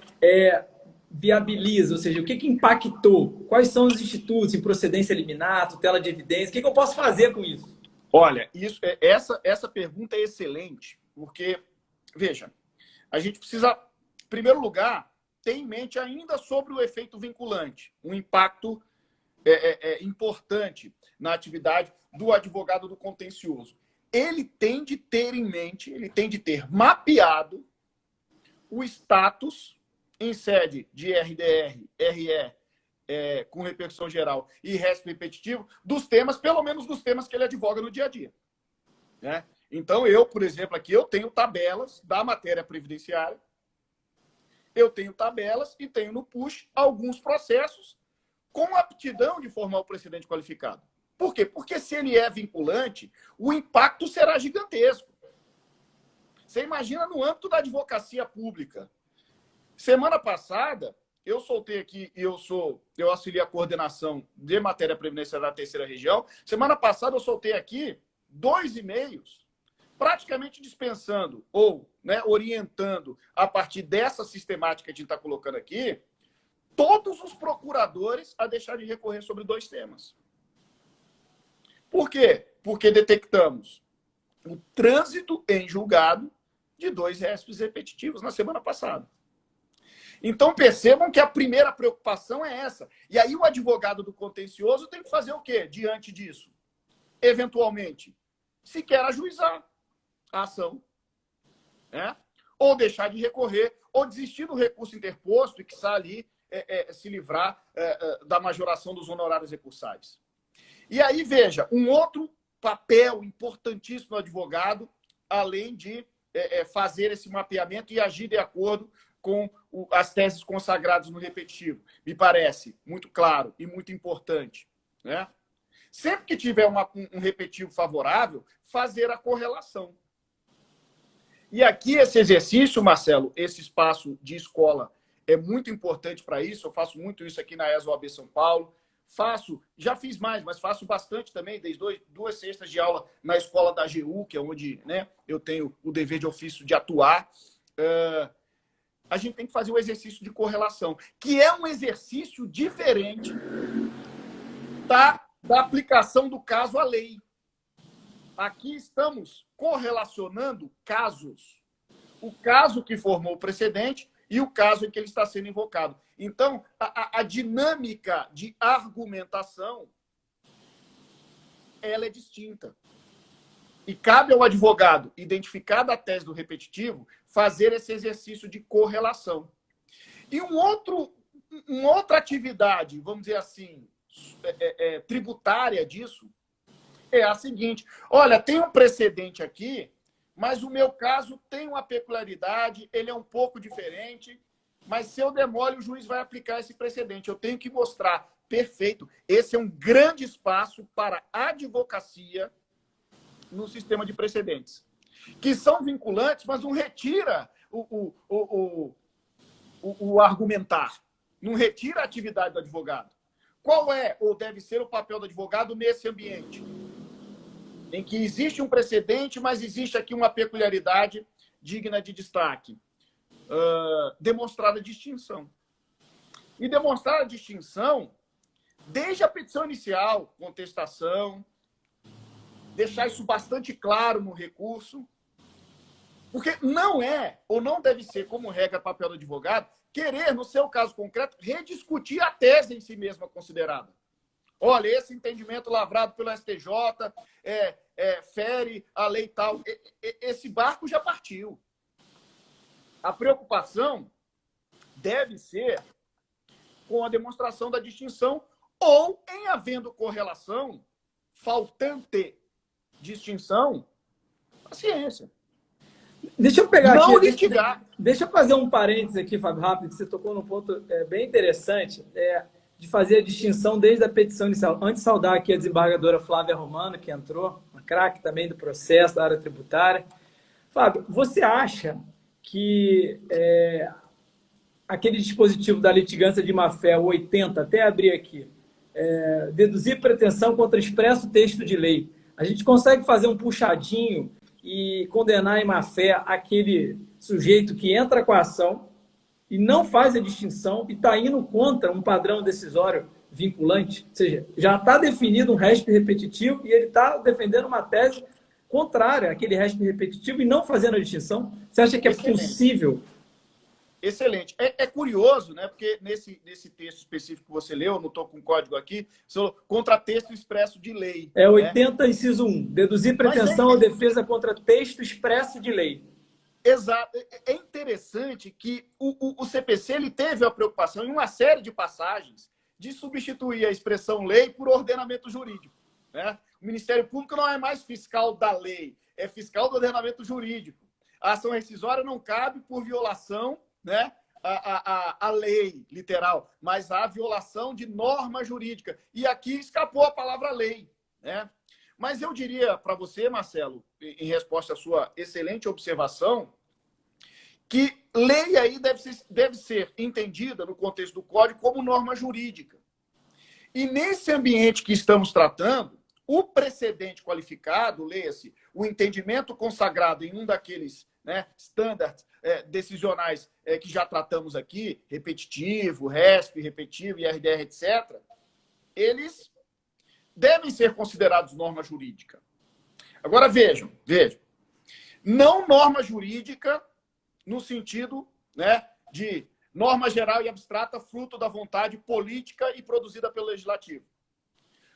viabiliza? Ou seja, o que impactou? Quais são os institutos, improcedência liminar, tutela de evidência? O que eu posso fazer com isso? Olha, essa pergunta é excelente, porque, veja, a gente precisa, em primeiro lugar, ter em mente ainda sobre o efeito vinculante, um impacto importante na atividade do advogado do contencioso. Ele tem de ter em mente, ele tem de ter mapeado o status em sede de RDR, RE, com repercussão geral e resto repetitivo, dos temas, pelo menos dos temas que ele advoga no dia a dia. Né? Então, eu, por exemplo, aqui eu tenho tabelas da matéria previdenciária, eu tenho tabelas e tenho no push alguns processos com aptidão de formar o precedente qualificado. Por quê? Porque se ele é vinculante, o impacto será gigantesco. Você imagina no âmbito da advocacia pública. Semana passada, eu soltei aqui, eu auxiliei a coordenação de matéria previdenciária da terceira região. Semana passada, eu soltei aqui 2 e-mails, praticamente dispensando ou, né, orientando a partir dessa sistemática que a gente está colocando aqui, todos os procuradores a deixar de recorrer sobre 2 temas. Por quê? Porque detectamos o trânsito em julgado de 2 récips repetitivos na semana passada. Então, percebam que a primeira preocupação é essa. E aí o advogado do contencioso tem que fazer o quê diante disso? Eventualmente, se quer ajuizar a ação, né? Ou deixar de recorrer, ou desistir do recurso interposto e que está ali se livrar da majoração dos honorários recursais. E aí, veja, um outro papel importantíssimo do advogado, além de fazer esse mapeamento e agir de acordo com as teses consagradas no repetitivo. Me parece muito claro e muito importante. Né? Sempre que tiver um repetitivo favorável, fazer a correlação. E aqui esse exercício, Marcelo, esse espaço de escola é muito importante para isso. Eu faço muito isso aqui na ESA-OAB São Paulo. Já fiz mais, mas faço bastante também, desde 2 sextas de aula na escola da AGU, que é onde, né, eu tenho o dever de ofício de atuar. A gente tem que fazer o exercício de correlação, que é um exercício diferente da aplicação do caso à lei. Aqui estamos correlacionando casos. O caso que formou o precedente e o caso em que ele está sendo invocado. Então, a dinâmica de argumentação, ela é distinta. E cabe ao advogado, identificada a tese do repetitivo, fazer esse exercício de correlação. E uma outra atividade, vamos dizer assim, tributária disso, é a seguinte: olha, tem um precedente aqui, mas o meu caso tem uma peculiaridade, ele é um pouco diferente, mas se eu demole, o juiz vai aplicar esse precedente. Eu tenho que mostrar. Perfeito. Esse é um grande espaço para a advocacia no sistema de precedentes, que são vinculantes, mas não retira o argumentar, não retira a atividade do advogado. Qual é ou deve ser o papel do advogado nesse ambiente? Em que existe um precedente, mas existe aqui uma peculiaridade digna de destaque. Demonstrar a distinção. E demonstrar a distinção desde a petição inicial, contestação, deixar isso bastante claro no recurso, porque não é, ou não deve ser, como regra, papel do advogado, querer, no seu caso concreto, rediscutir a tese em si mesma considerada. Olha, esse entendimento lavrado pelo STJ fere a lei tal. Esse barco já partiu. A preocupação deve ser com a demonstração da distinção ou, em havendo correlação, faltante distinção, paciência. Deixa eu pegar não aqui. Litigar. Deixa eu fazer um parênteses aqui, Fábio, rápido, que você tocou num ponto bem interessante, de fazer a distinção desde a petição inicial. Antes de saudar aqui a desembargadora Flávia Romano, que entrou, uma craque também do processo, da área tributária. Fábio, você acha que aquele dispositivo da litigância de má-fé, o 80, até abrir aqui, deduzir pretensão contra expresso texto de lei, a gente consegue fazer um puxadinho e condenar em má-fé aquele sujeito que entra com a ação e não faz a distinção e está indo contra um padrão decisório vinculante? Ou seja, já está definido um récipe repetitivo e ele está defendendo uma tese contrária àquele récipe repetitivo e não fazendo a distinção? Você acha que é possível? Excelente. É curioso, né? Porque nesse texto específico que você leu, não estou com o código aqui, contra texto expresso de lei. 80, inciso 1. Deduzir pretensão ou defesa contra texto expresso de lei. Exato. É interessante que o CPC ele teve a preocupação, em uma série de passagens, de substituir a expressão lei por ordenamento jurídico. Né? O Ministério Público não é mais fiscal da lei, é fiscal do ordenamento jurídico. A ação rescisória não cabe por violação, né, a lei literal, mas a violação de norma jurídica. E aqui escapou a palavra lei. Né? Mas eu diria para você, Marcelo, em resposta à sua excelente observação, que lei aí deve ser entendida no contexto do Código como norma jurídica. E nesse ambiente que estamos tratando, o precedente qualificado, leia-se, o entendimento consagrado em um daqueles standards decisionais que já tratamos aqui, repetitivo, RESP, repetitivo, IRDR, etc., eles devem ser considerados norma jurídica. Agora, vejam. Não norma jurídica no sentido de norma geral e abstrata, fruto da vontade política e produzida pelo legislativo.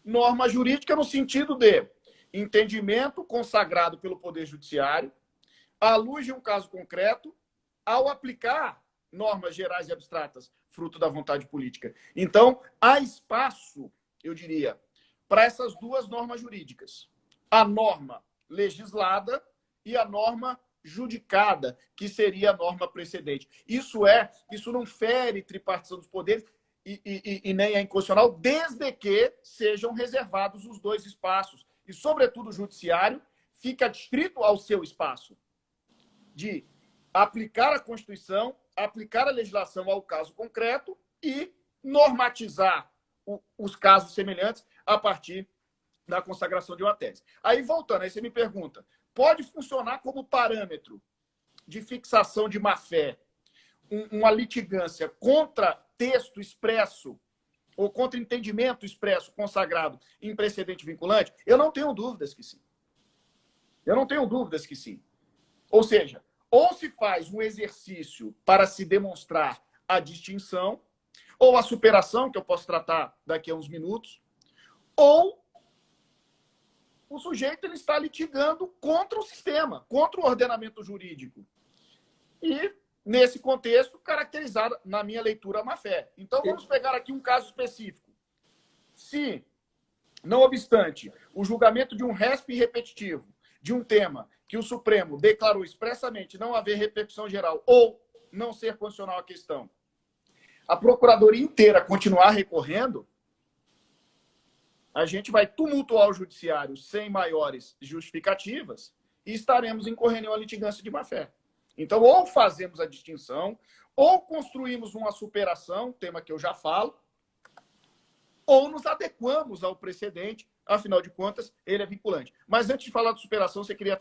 Norma jurídica no sentido de entendimento consagrado pelo Poder Judiciário, à luz de um caso concreto, ao aplicar normas gerais e abstratas, fruto da vontade política. Então, há espaço, eu diria, para essas duas normas jurídicas. A norma legislada e a norma judicada, que seria a norma precedente. Isso não fere tripartição dos poderes e nem é inconstitucional, desde que sejam reservados os dois espaços. E, sobretudo, o judiciário fica adscrito ao seu espaço de aplicar a Constituição, aplicar a legislação ao caso concreto e normatizar os casos semelhantes a partir da consagração de uma tese. Aí, voltando, aí você me pergunta, pode funcionar como parâmetro de fixação de má-fé uma litigância contra texto expresso ou contra entendimento expresso consagrado em precedente vinculante? Eu não tenho dúvidas que sim. Ou seja, ou se faz um exercício para se demonstrar a distinção, ou a superação, que eu posso tratar daqui a uns minutos, ou o sujeito ele está litigando contra o sistema, contra o ordenamento jurídico. E, nesse contexto, caracterizado, na minha leitura, a má-fé. Então, vamos pegar aqui um caso específico. Se Não obstante, o julgamento de um RESP repetitivo de um tema que o Supremo declarou expressamente não haver repercussão geral ou não ser constitucional a questão, a Procuradoria inteira continuar recorrendo, a gente vai tumultuar o judiciário sem maiores justificativas e estaremos incorrendo em uma litigância de má-fé. Então, ou fazemos a distinção, ou construímos uma superação, tema que eu já falo, ou nos adequamos ao precedente, afinal de contas, ele é vinculante. Mas antes de falar de superação, você queria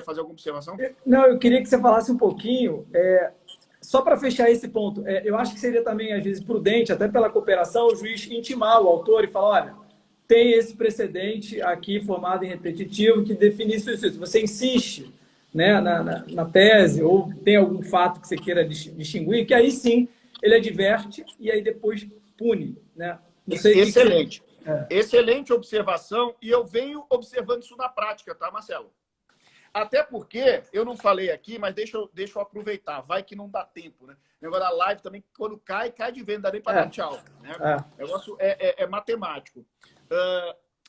fazer alguma observação? Não, eu queria que você falasse um pouquinho, só para fechar esse ponto, eu acho que seria também, às vezes, prudente, até pela cooperação, o juiz intimar o autor e falar, olha, tem esse precedente aqui formado em repetitivo que define isso. Você insiste, né, na tese, ou tem algum fato que você queira distinguir, que aí sim ele adverte e aí depois pune, né? Não sei. Excelente. Excelente observação, e eu venho observando isso na prática, tá, Marcelo? Até porque, eu não falei aqui, mas deixa eu aproveitar, vai que não dá tempo, né? O negócio da live também, quando cai de vez, não dá nem para dar tchau. Né? O negócio é matemático.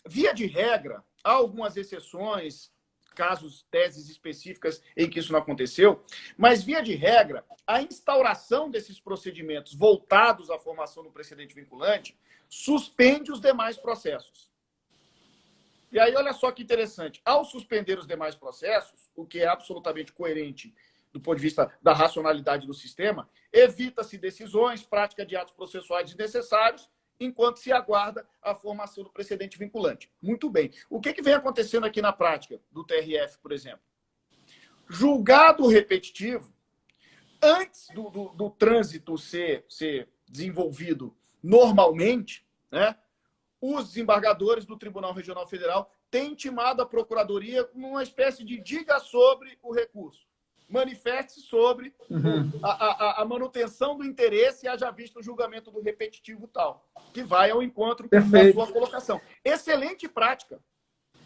Via de regra, há algumas exceções, casos, teses específicas em que isso não aconteceu, mas, via de regra, a instauração desses procedimentos voltados à formação do precedente vinculante suspende os demais processos. E aí, olha só que interessante. Ao suspender os demais processos, o que é absolutamente coerente do ponto de vista da racionalidade do sistema, evita-se decisões, prática de atos processuais desnecessários, enquanto se aguarda a formação do precedente vinculante. Muito bem. O que vem acontecendo aqui na prática do TRF, por exemplo? Julgado repetitivo, antes do trânsito ser desenvolvido normalmente, né, os desembargadores do Tribunal Regional Federal têm intimado a Procuradoria numa espécie de diga sobre o recurso. Manifeste sobre a manutenção do interesse, haja visto o julgamento do repetitivo tal, que vai ao encontro da sua colocação. Excelente prática.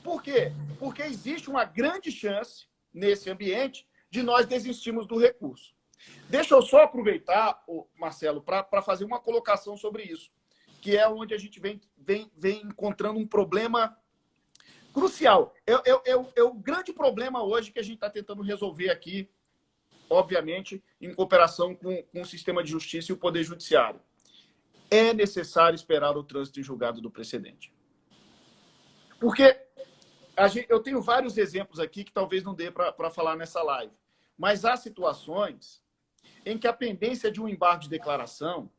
Por quê? Porque existe uma grande chance, nesse ambiente, de nós desistirmos do recurso. Deixa eu só aproveitar, Marcelo, para fazer uma colocação sobre isso, que é onde a gente vem encontrando um problema crucial. É o grande problema hoje que a gente está tentando resolver aqui, obviamente, em cooperação com o sistema de justiça e o Poder Judiciário. É necessário esperar o trânsito em julgado do precedente. Porque eu tenho vários exemplos aqui que talvez não dê para falar nessa live, mas há situações em que a pendência de um embargo de declaração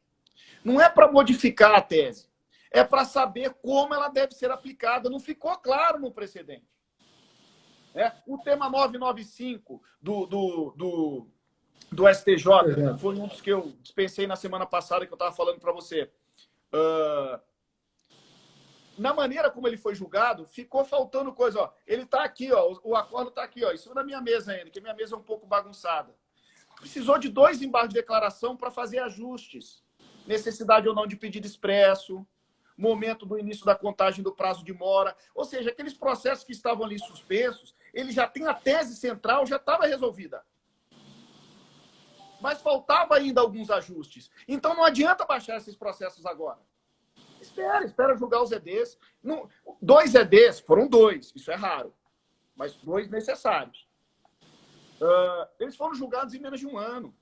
não é para modificar a tese, é para saber como ela deve ser aplicada. Não ficou claro no precedente. O tema 995 do STJ foi um dos que eu dispensei na semana passada, que eu estava falando para você. Na maneira como ele foi julgado, ficou faltando coisa. Ó. Ele está aqui, ó, o acordo está aqui, ó, em cima da minha mesa ainda, que a minha mesa é um pouco bagunçada. Precisou de 2 embargos de declaração para fazer ajustes. Necessidade ou não de pedido expresso, momento do início da contagem do prazo de mora. Ou seja, aqueles processos que estavam ali suspensos, ele já tem a tese central, já estava resolvida. Mas faltava ainda alguns ajustes. Então não adianta baixar esses processos agora. Espera julgar os EDs. 2 EDs, foram 2, isso é raro. Mas 2 necessários. Eles foram julgados em menos de um ano.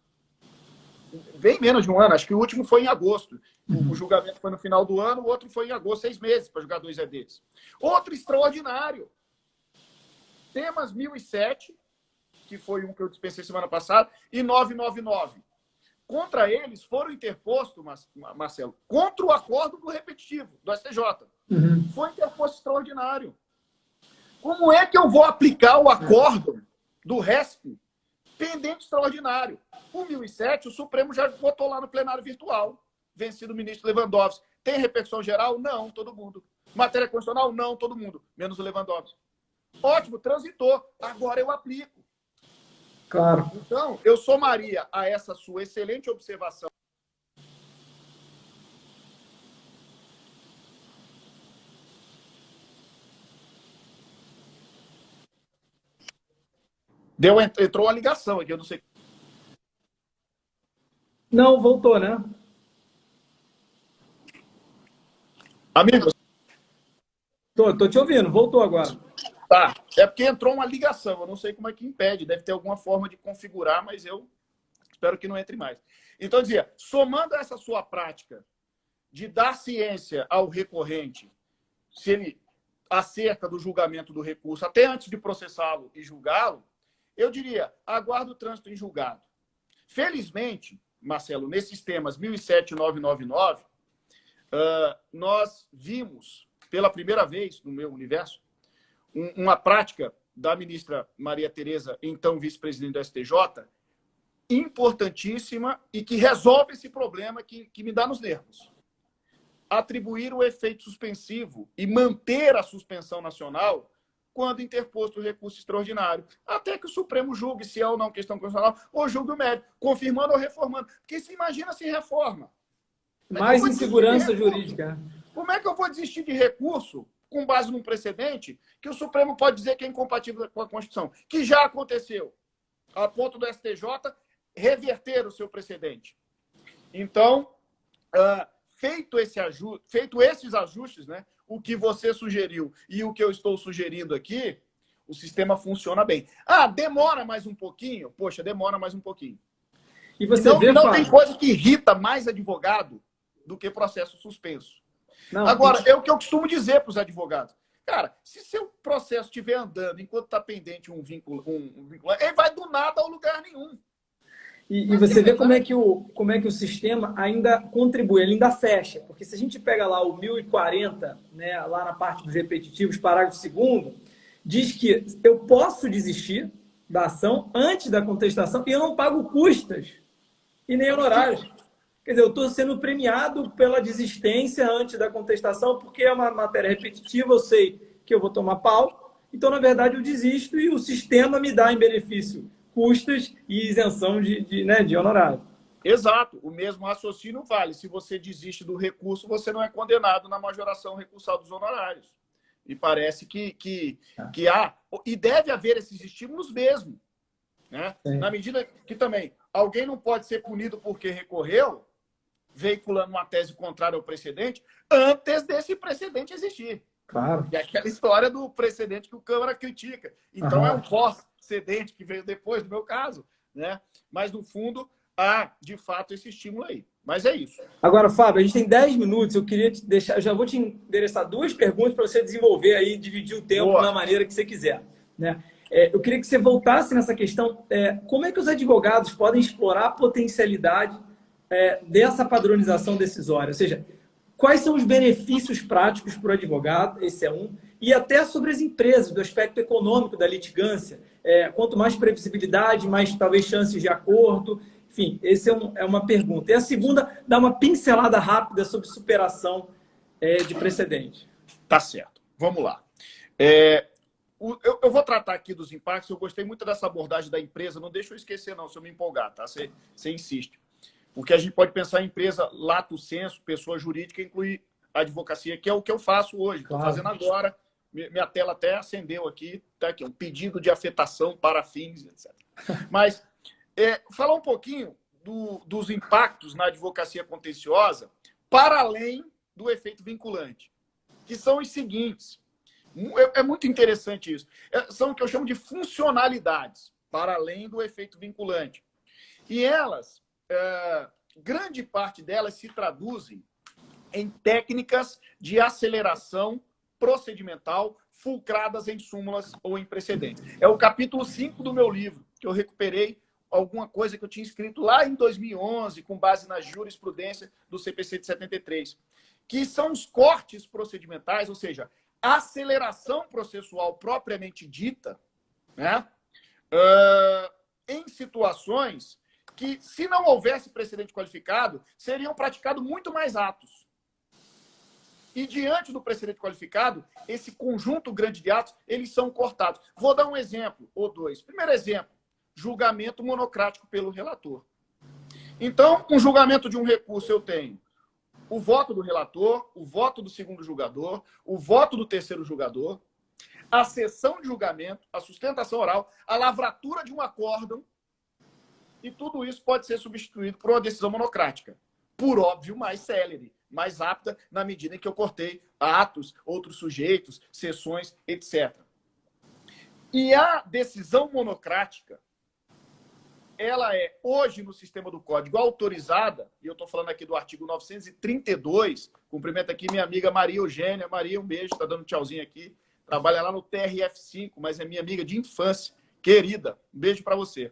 Bem menos de um ano, acho que o último foi em agosto. O julgamento foi no final do ano, o outro foi em agosto, 6 meses para julgar 2 EDs. Outro extraordinário. Temas 1007, que foi um que eu dispensei semana passada, e 999. Contra eles foram interpostos, Marcelo, contra o acordo do repetitivo, do STJ. Foi interposto extraordinário. Como é que eu vou aplicar o acordo do RESP pendente extraordinário? O 1007, o Supremo já botou lá no plenário virtual. Vencido o ministro Lewandowski. Tem repercussão geral? Não, todo mundo. Matéria constitucional? Não, todo mundo. Menos o Lewandowski. Ótimo, transitou. Agora eu aplico. Claro. Então, eu somaria a essa sua excelente observação. Entrou uma ligação aqui, eu não sei. Não, voltou, né? Amigos, Tô te ouvindo, voltou agora. Tá, é porque entrou uma ligação, eu não sei como é que impede, deve ter alguma forma de configurar, mas eu espero que não entre mais. Então, eu dizia, somando essa sua prática de dar ciência ao recorrente, se ele acerca do julgamento do recurso, até antes de processá-lo e julgá-lo, eu diria, aguarda o trânsito em julgado. Felizmente, Marcelo, nesses temas 1007 e 999, nós vimos, pela primeira vez no meu universo, uma prática da ministra Maria Tereza, então vice-presidente do STJ, importantíssima e que resolve esse problema que me dá nos nervos. Atribuir o efeito suspensivo e manter a suspensão nacional quando interposto o recurso extraordinário, até que o Supremo julgue se é ou não questão constitucional, ou julgue o mérito, confirmando ou reformando. Porque se imagina se reforma. Mais insegurança jurídica. Como é que eu vou desistir de recurso com base num precedente que o Supremo pode dizer que é incompatível com a Constituição? Que já aconteceu, a ponto do STJ reverter o seu precedente. Então, feito esses ajustes, né, o que você sugeriu e o que eu estou sugerindo aqui, o sistema funciona bem. Demora mais um pouquinho? Poxa, demora mais um pouquinho. E você não tem coisa que irrita mais advogado do que processo suspenso. Não, agora, é o que eu costumo dizer para os advogados. Cara, se seu processo estiver andando enquanto está pendente um vínculo, ele vai do nada ao lugar nenhum. E você vê como é que o sistema ainda contribui, ele ainda fecha. Porque se a gente pega lá o 1040, né, lá na parte dos repetitivos, parágrafo 2º, diz que eu posso desistir da ação antes da contestação e eu não pago custas e nem honorários. Quer dizer, eu estou sendo premiado pela desistência antes da contestação porque é uma matéria repetitiva, eu sei que eu vou tomar pau, então, na verdade, eu desisto e o sistema me dá em benefício custas e isenção de honorário. Exato. O mesmo raciocínio vale. Se você desiste do recurso, você não é condenado na majoração recursal dos honorários. E parece que há... E deve haver esses estímulos mesmo. Né? Na medida que também alguém não pode ser punido porque recorreu, veiculando uma tese contrária ao precedente, antes desse precedente existir. Claro. E aquela história do precedente que o Câmara critica. Então, é um pós-cedente que veio depois, no meu caso. Né? Mas, no fundo, há, de fato, esse estímulo aí. Mas é isso. Agora, Fábio, a gente tem 10 minutos. Eu queria te deixar... Eu já vou te endereçar 2 perguntas para você desenvolver aí, dividir o tempo na maneira que você quiser. Né? Eu queria que você voltasse nessa questão. Como é que os advogados podem explorar a potencialidade dessa padronização decisória? Ou seja, quais são os benefícios práticos para o advogado? Esse é um. E até sobre as empresas, do aspecto econômico da litigância. Quanto mais previsibilidade, mais talvez chances de acordo. Enfim, essa é uma pergunta. E a segunda, dá uma pincelada rápida sobre superação de precedente. Tá certo. Vamos lá. Eu vou tratar aqui dos impactos. Eu gostei muito dessa abordagem da empresa. Não deixa eu esquecer, não, se eu me empolgar, tá? Você insiste. Porque a gente pode pensar em empresa lato sensu, pessoa jurídica, incluir a advocacia, que é o que eu faço hoje. Estou fazendo agora. Minha tela até acendeu aqui. Tá aqui, um pedido de afetação para fins, etc. Mas falar um pouquinho dos impactos na advocacia contenciosa para além do efeito vinculante, que são os seguintes. É muito interessante isso. São o que eu chamo de funcionalidades, para além do efeito vinculante. E elas... grande parte delas se traduzem em técnicas de aceleração procedimental fulcradas em súmulas ou em precedentes. É o capítulo 5 do meu livro, que eu recuperei alguma coisa que eu tinha escrito lá em 2011, com base na jurisprudência do CPC de 73, que são os cortes procedimentais, ou seja, a aceleração processual propriamente dita, né? Em situações que, se não houvesse precedente qualificado, seriam praticados muito mais atos. E, diante do precedente qualificado, esse conjunto grande de atos, eles são cortados. Vou dar um exemplo, ou 2. Primeiro exemplo, julgamento monocrático pelo relator. Então, um julgamento de um recurso eu tenho o voto do relator, o voto do segundo julgador, o voto do terceiro julgador, a sessão de julgamento, a sustentação oral, a lavratura de um acórdão, e tudo isso pode ser substituído por uma decisão monocrática. Por óbvio, mais célere. mais apta na medida em que eu cortei atos, outros sujeitos, sessões, etc. E a decisão monocrática, ela é, hoje, no sistema do Código, autorizada, e eu estou falando aqui do artigo 932, cumprimento aqui minha amiga Maria Eugênia. Maria, um beijo, está dando um tchauzinho aqui. Trabalha lá no TRF5, mas é minha amiga de infância. Querida, um beijo para você.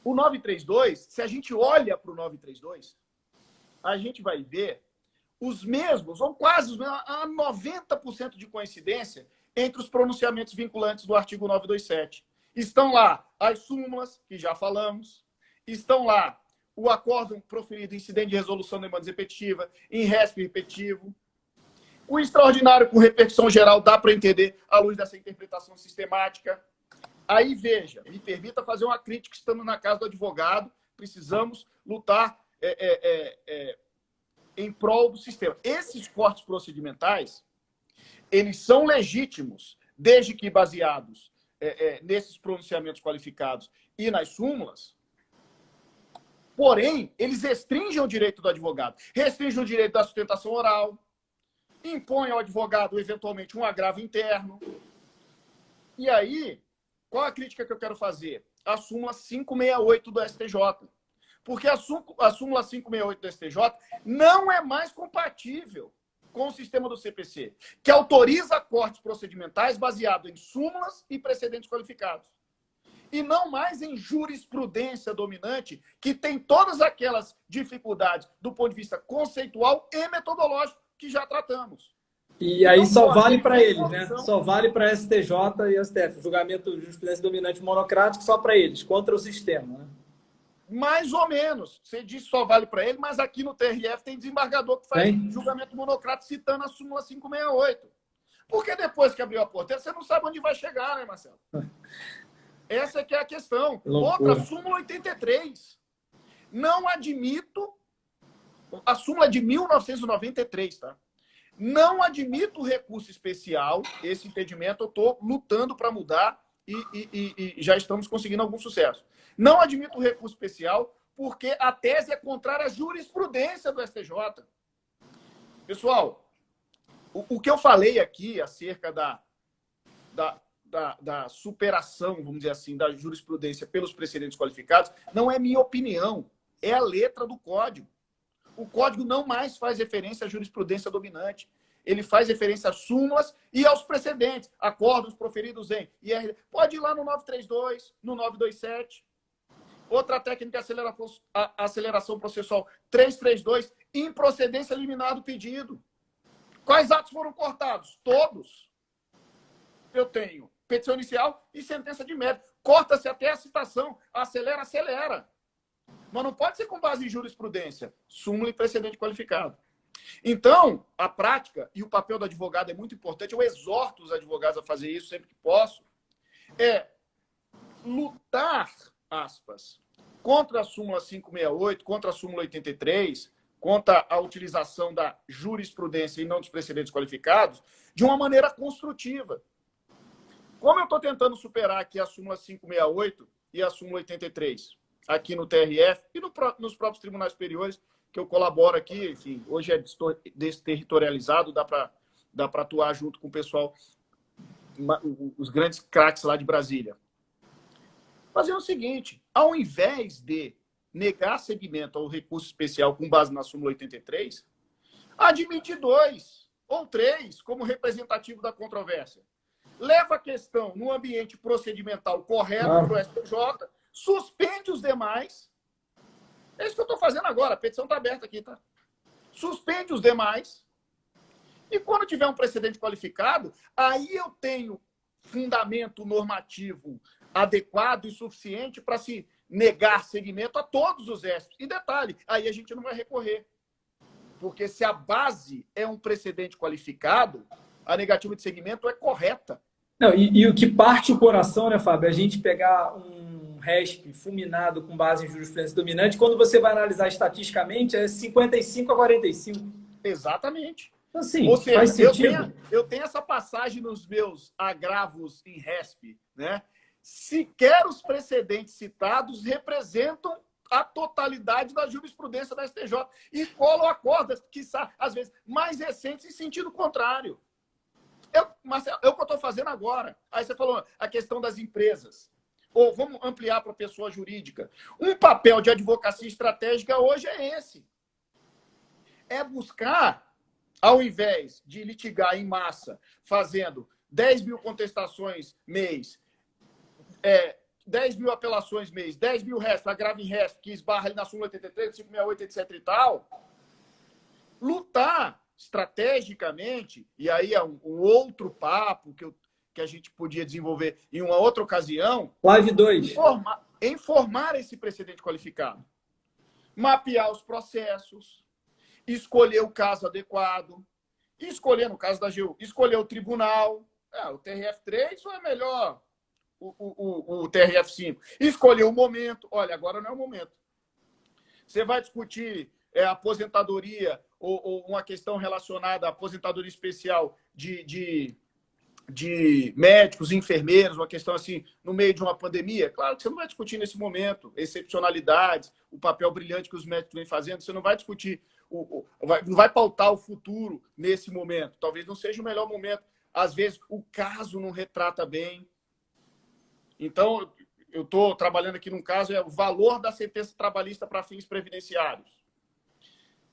O 932, se a gente olha para o 932, a gente vai ver os mesmos, ou quase os mesmos, há 90% de coincidência entre os pronunciamentos vinculantes do artigo 927. Estão lá as súmulas, que já falamos, estão lá o acórdão proferido em incidente de resolução de demanda repetitiva, em RESP repetitivo. O extraordinário com repercussão geral dá para entender à luz dessa interpretação sistemática. Aí, veja, me permita fazer uma crítica, estamos na casa do advogado, precisamos lutar em prol do sistema. Esses cortes procedimentais, eles são legítimos, desde que baseados nesses pronunciamentos qualificados e nas súmulas, porém, eles restringem o direito do advogado, restringem o direito da sustentação oral, impõem ao advogado, eventualmente, um agravo interno. E aí, qual a crítica que eu quero fazer? A súmula 568 do STJ. Porque a súmula 568 do STJ não é mais compatível com o sistema do CPC, que autoriza cortes procedimentais baseado em súmulas e precedentes qualificados. E não mais em jurisprudência dominante, que tem todas aquelas dificuldades do ponto de vista conceitual e metodológico que já tratamos. E aí só vale para eles, né? Só vale para STJ e STF. Julgamento de jurisprudência dominante monocrático só para eles, contra o sistema, né? Mais ou menos. Você disse só vale para ele, mas aqui no TRF tem desembargador que faz julgamento monocrático citando a súmula 568. Porque depois que abriu a porteira, você não sabe onde vai chegar, né, Marcelo? Essa é que é a questão. Outra, súmula 83. Não admito... A súmula é de 1993, tá? Não admito recurso especial. Esse entendimento eu estou lutando para mudar e já estamos conseguindo algum sucesso. Não admito recurso especial porque a tese é contrária à jurisprudência do STJ. Pessoal, o que eu falei aqui acerca da superação, vamos dizer assim, da jurisprudência pelos precedentes qualificados, não é minha opinião, é a letra do Código. O Código não mais faz referência à jurisprudência dominante. Ele faz referência às súmulas e aos precedentes, acordos proferidos em IR. Pode ir lá no 932, no 927. Outra técnica é aceleração processual 332, improcedência liminar do pedido. Quais atos foram cortados? Todos. Eu tenho petição inicial e sentença de mérito. Corta-se até a citação. Acelera. Mas não pode ser com base em jurisprudência, súmula e precedente qualificado. Então, a prática e o papel do advogado é muito importante. Eu exorto os advogados a fazer isso sempre que posso. É lutar, aspas, contra a súmula 568, contra a súmula 83, contra a utilização da jurisprudência e não dos precedentes qualificados, de uma maneira construtiva. Como eu estou tentando superar aqui a súmula 568 e a súmula 83, aqui no TRF e nos próprios tribunais superiores, que eu colaboro aqui, enfim, hoje é desterritorializado, dá para atuar junto com o pessoal, os grandes craques lá de Brasília. Fazer o seguinte, ao invés de negar seguimento ao recurso especial com base na súmula 83, admite 2 ou 3 como representativo da controvérsia. Leva a questão no ambiente procedimental correto para o STJ, suspende os demais. É isso que eu estou fazendo agora. A petição está aberta aqui, tá? Suspende os demais. E quando tiver um precedente qualificado, aí eu tenho fundamento normativo adequado e suficiente para se negar seguimento a todos os SPs. E detalhe, aí a gente não vai recorrer. Porque se a base é um precedente qualificado, a negativa de seguimento é correta. Não, e o que parte o coração, né, Fábio? A gente pegar um RESP fulminado com base em jurisprudência dominante, quando você vai analisar estatisticamente, é 55-45. Exatamente. Assim, ou seja, faz sentido. eu tenho essa passagem nos meus agravos em RESP, né? Sequer os precedentes citados representam a totalidade da jurisprudência da STJ e colam acordos, que às vezes mais recentes, em sentido contrário. Marcelo, é o que eu estou fazendo agora. Aí você falou a questão das empresas. Ou vamos ampliar para a pessoa jurídica. Um papel de advocacia estratégica hoje é esse. É buscar, ao invés de litigar em massa, fazendo 10 mil contestações mês, 10 mil apelações mês, 10 mil restos, agravo em resto, que esbarra ali na súmula 83, 568, etc e tal, lutar estrategicamente, e aí é um outro papo que a gente podia desenvolver em uma outra ocasião. Live 2. Informar esse precedente qualificado. Mapear os processos, escolher o caso adequado, escolher, no caso da AGU, escolher o tribunal, o TRF3 ou é melhor o TRF5? Escolher o momento. Olha, agora não é o momento. Você vai discutir aposentadoria ou uma questão relacionada à aposentadoria especial de médicos, enfermeiros, uma questão assim, no meio de uma pandemia. Claro que você não vai discutir nesse momento excepcionalidades, o papel brilhante que os médicos vêm fazendo, você não vai discutir, não vai pautar o futuro nesse momento. Talvez não seja o melhor momento. Às vezes, o caso não retrata bem. Então, eu estou trabalhando aqui num caso, é o valor da sentença trabalhista para fins previdenciários.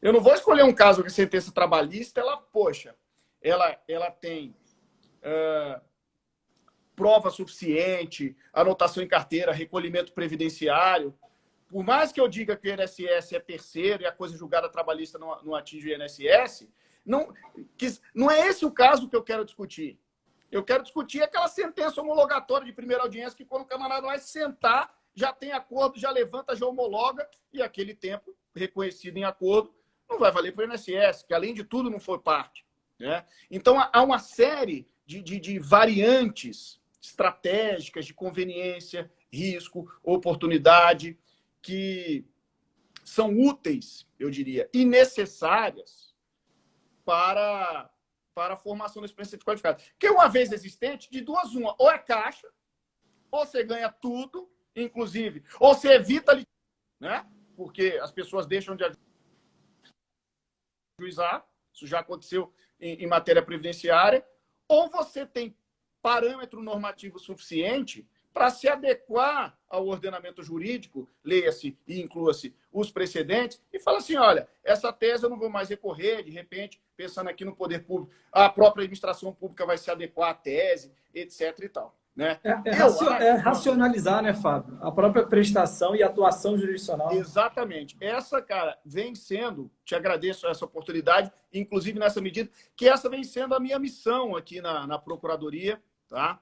Eu não vou escolher um caso que a sentença trabalhista, ela tem prova suficiente, anotação em carteira, recolhimento previdenciário. Por mais que eu diga que o INSS é terceiro e a coisa julgada trabalhista não atinge o INSS, não é esse o caso que eu quero discutir. Eu quero discutir aquela sentença homologatória de primeira audiência que quando o camarada vai sentar, já tem acordo, já levanta, já homologa, e aquele tempo reconhecido em acordo não vai valer para o INSS, que além de tudo não foi parte. Né? Então há uma série de variantes estratégicas de conveniência, risco, oportunidade, que são úteis, eu diria, e necessárias para a formação desse precedente qualificado. Que uma vez existente, de duas uma, ou é caixa, ou você ganha tudo, inclusive, ou você evita, né? Porque as pessoas deixam de ajuizar, isso já aconteceu em matéria previdenciária, ou você tem parâmetro normativo suficiente para se adequar ao ordenamento jurídico, leia-se e inclua-se os precedentes, e fala assim, olha, essa tese eu não vou mais recorrer, de repente, pensando aqui no poder público, a própria administração pública vai se adequar à tese, etc. e tal. Né? Racionalizar, né, Fábio? A própria prestação e atuação jurisdicional. Exatamente. Essa, cara, vem sendo, te agradeço essa oportunidade, inclusive nessa medida, que essa vem sendo a minha missão aqui na Procuradoria, tá?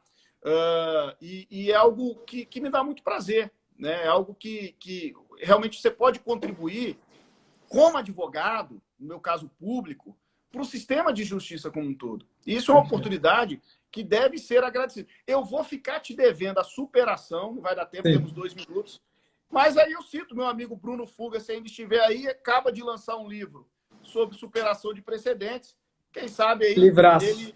E é algo que me dá muito prazer, né? É algo que realmente você pode contribuir como advogado, no meu caso público, para o sistema de justiça como um todo. E isso é uma oportunidade que deve ser agradecida. Eu vou ficar te devendo a superação, não vai dar tempo, temos 2 minutos, mas aí eu cito meu amigo Bruno Fuga, se ainda estiver aí, acaba de lançar um livro sobre superação de precedentes. Quem sabe aí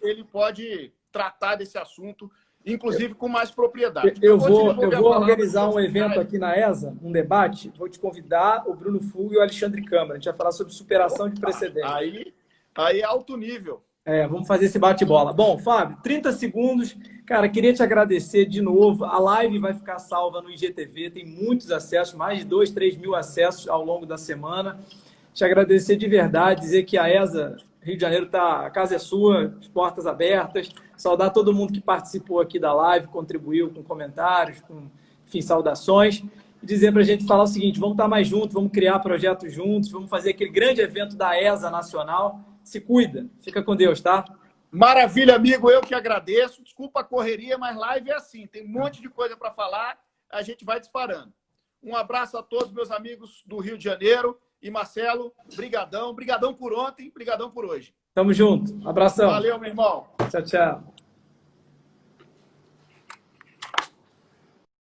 ele pode tratar desse assunto, inclusive com mais propriedade. Eu vou organizar um evento aqui na ESA, um debate. Vou te convidar o Bruno Fuga e o Alexandre Câmara. A gente vai falar sobre superação de precedentes. Aí é alto nível. Vamos fazer esse bate-bola. Bom, Fábio, 30 segundos. Cara, queria te agradecer de novo. A live vai ficar salva no IGTV. Tem muitos acessos, mais de 2, 3 mil acessos ao longo da semana. Te agradecer de verdade, dizer que a ESA Rio de Janeiro a casa é sua, as portas abertas. Saudar todo mundo que participou aqui da live, contribuiu com comentários, com, enfim, saudações. E dizer para a gente falar o seguinte, vamos estar mais juntos, vamos criar projetos juntos, vamos fazer aquele grande evento da ESA Nacional. Se cuida. Fica com Deus, tá? Maravilha, amigo. Eu que agradeço. Desculpa a correria, mas live é assim. Tem um monte de coisa para falar. A gente vai disparando. Um abraço a todos meus amigos do Rio de Janeiro. E Marcelo, brigadão. Brigadão por ontem, brigadão por hoje. Tamo junto. Abração. Valeu, meu irmão. Tchau, tchau.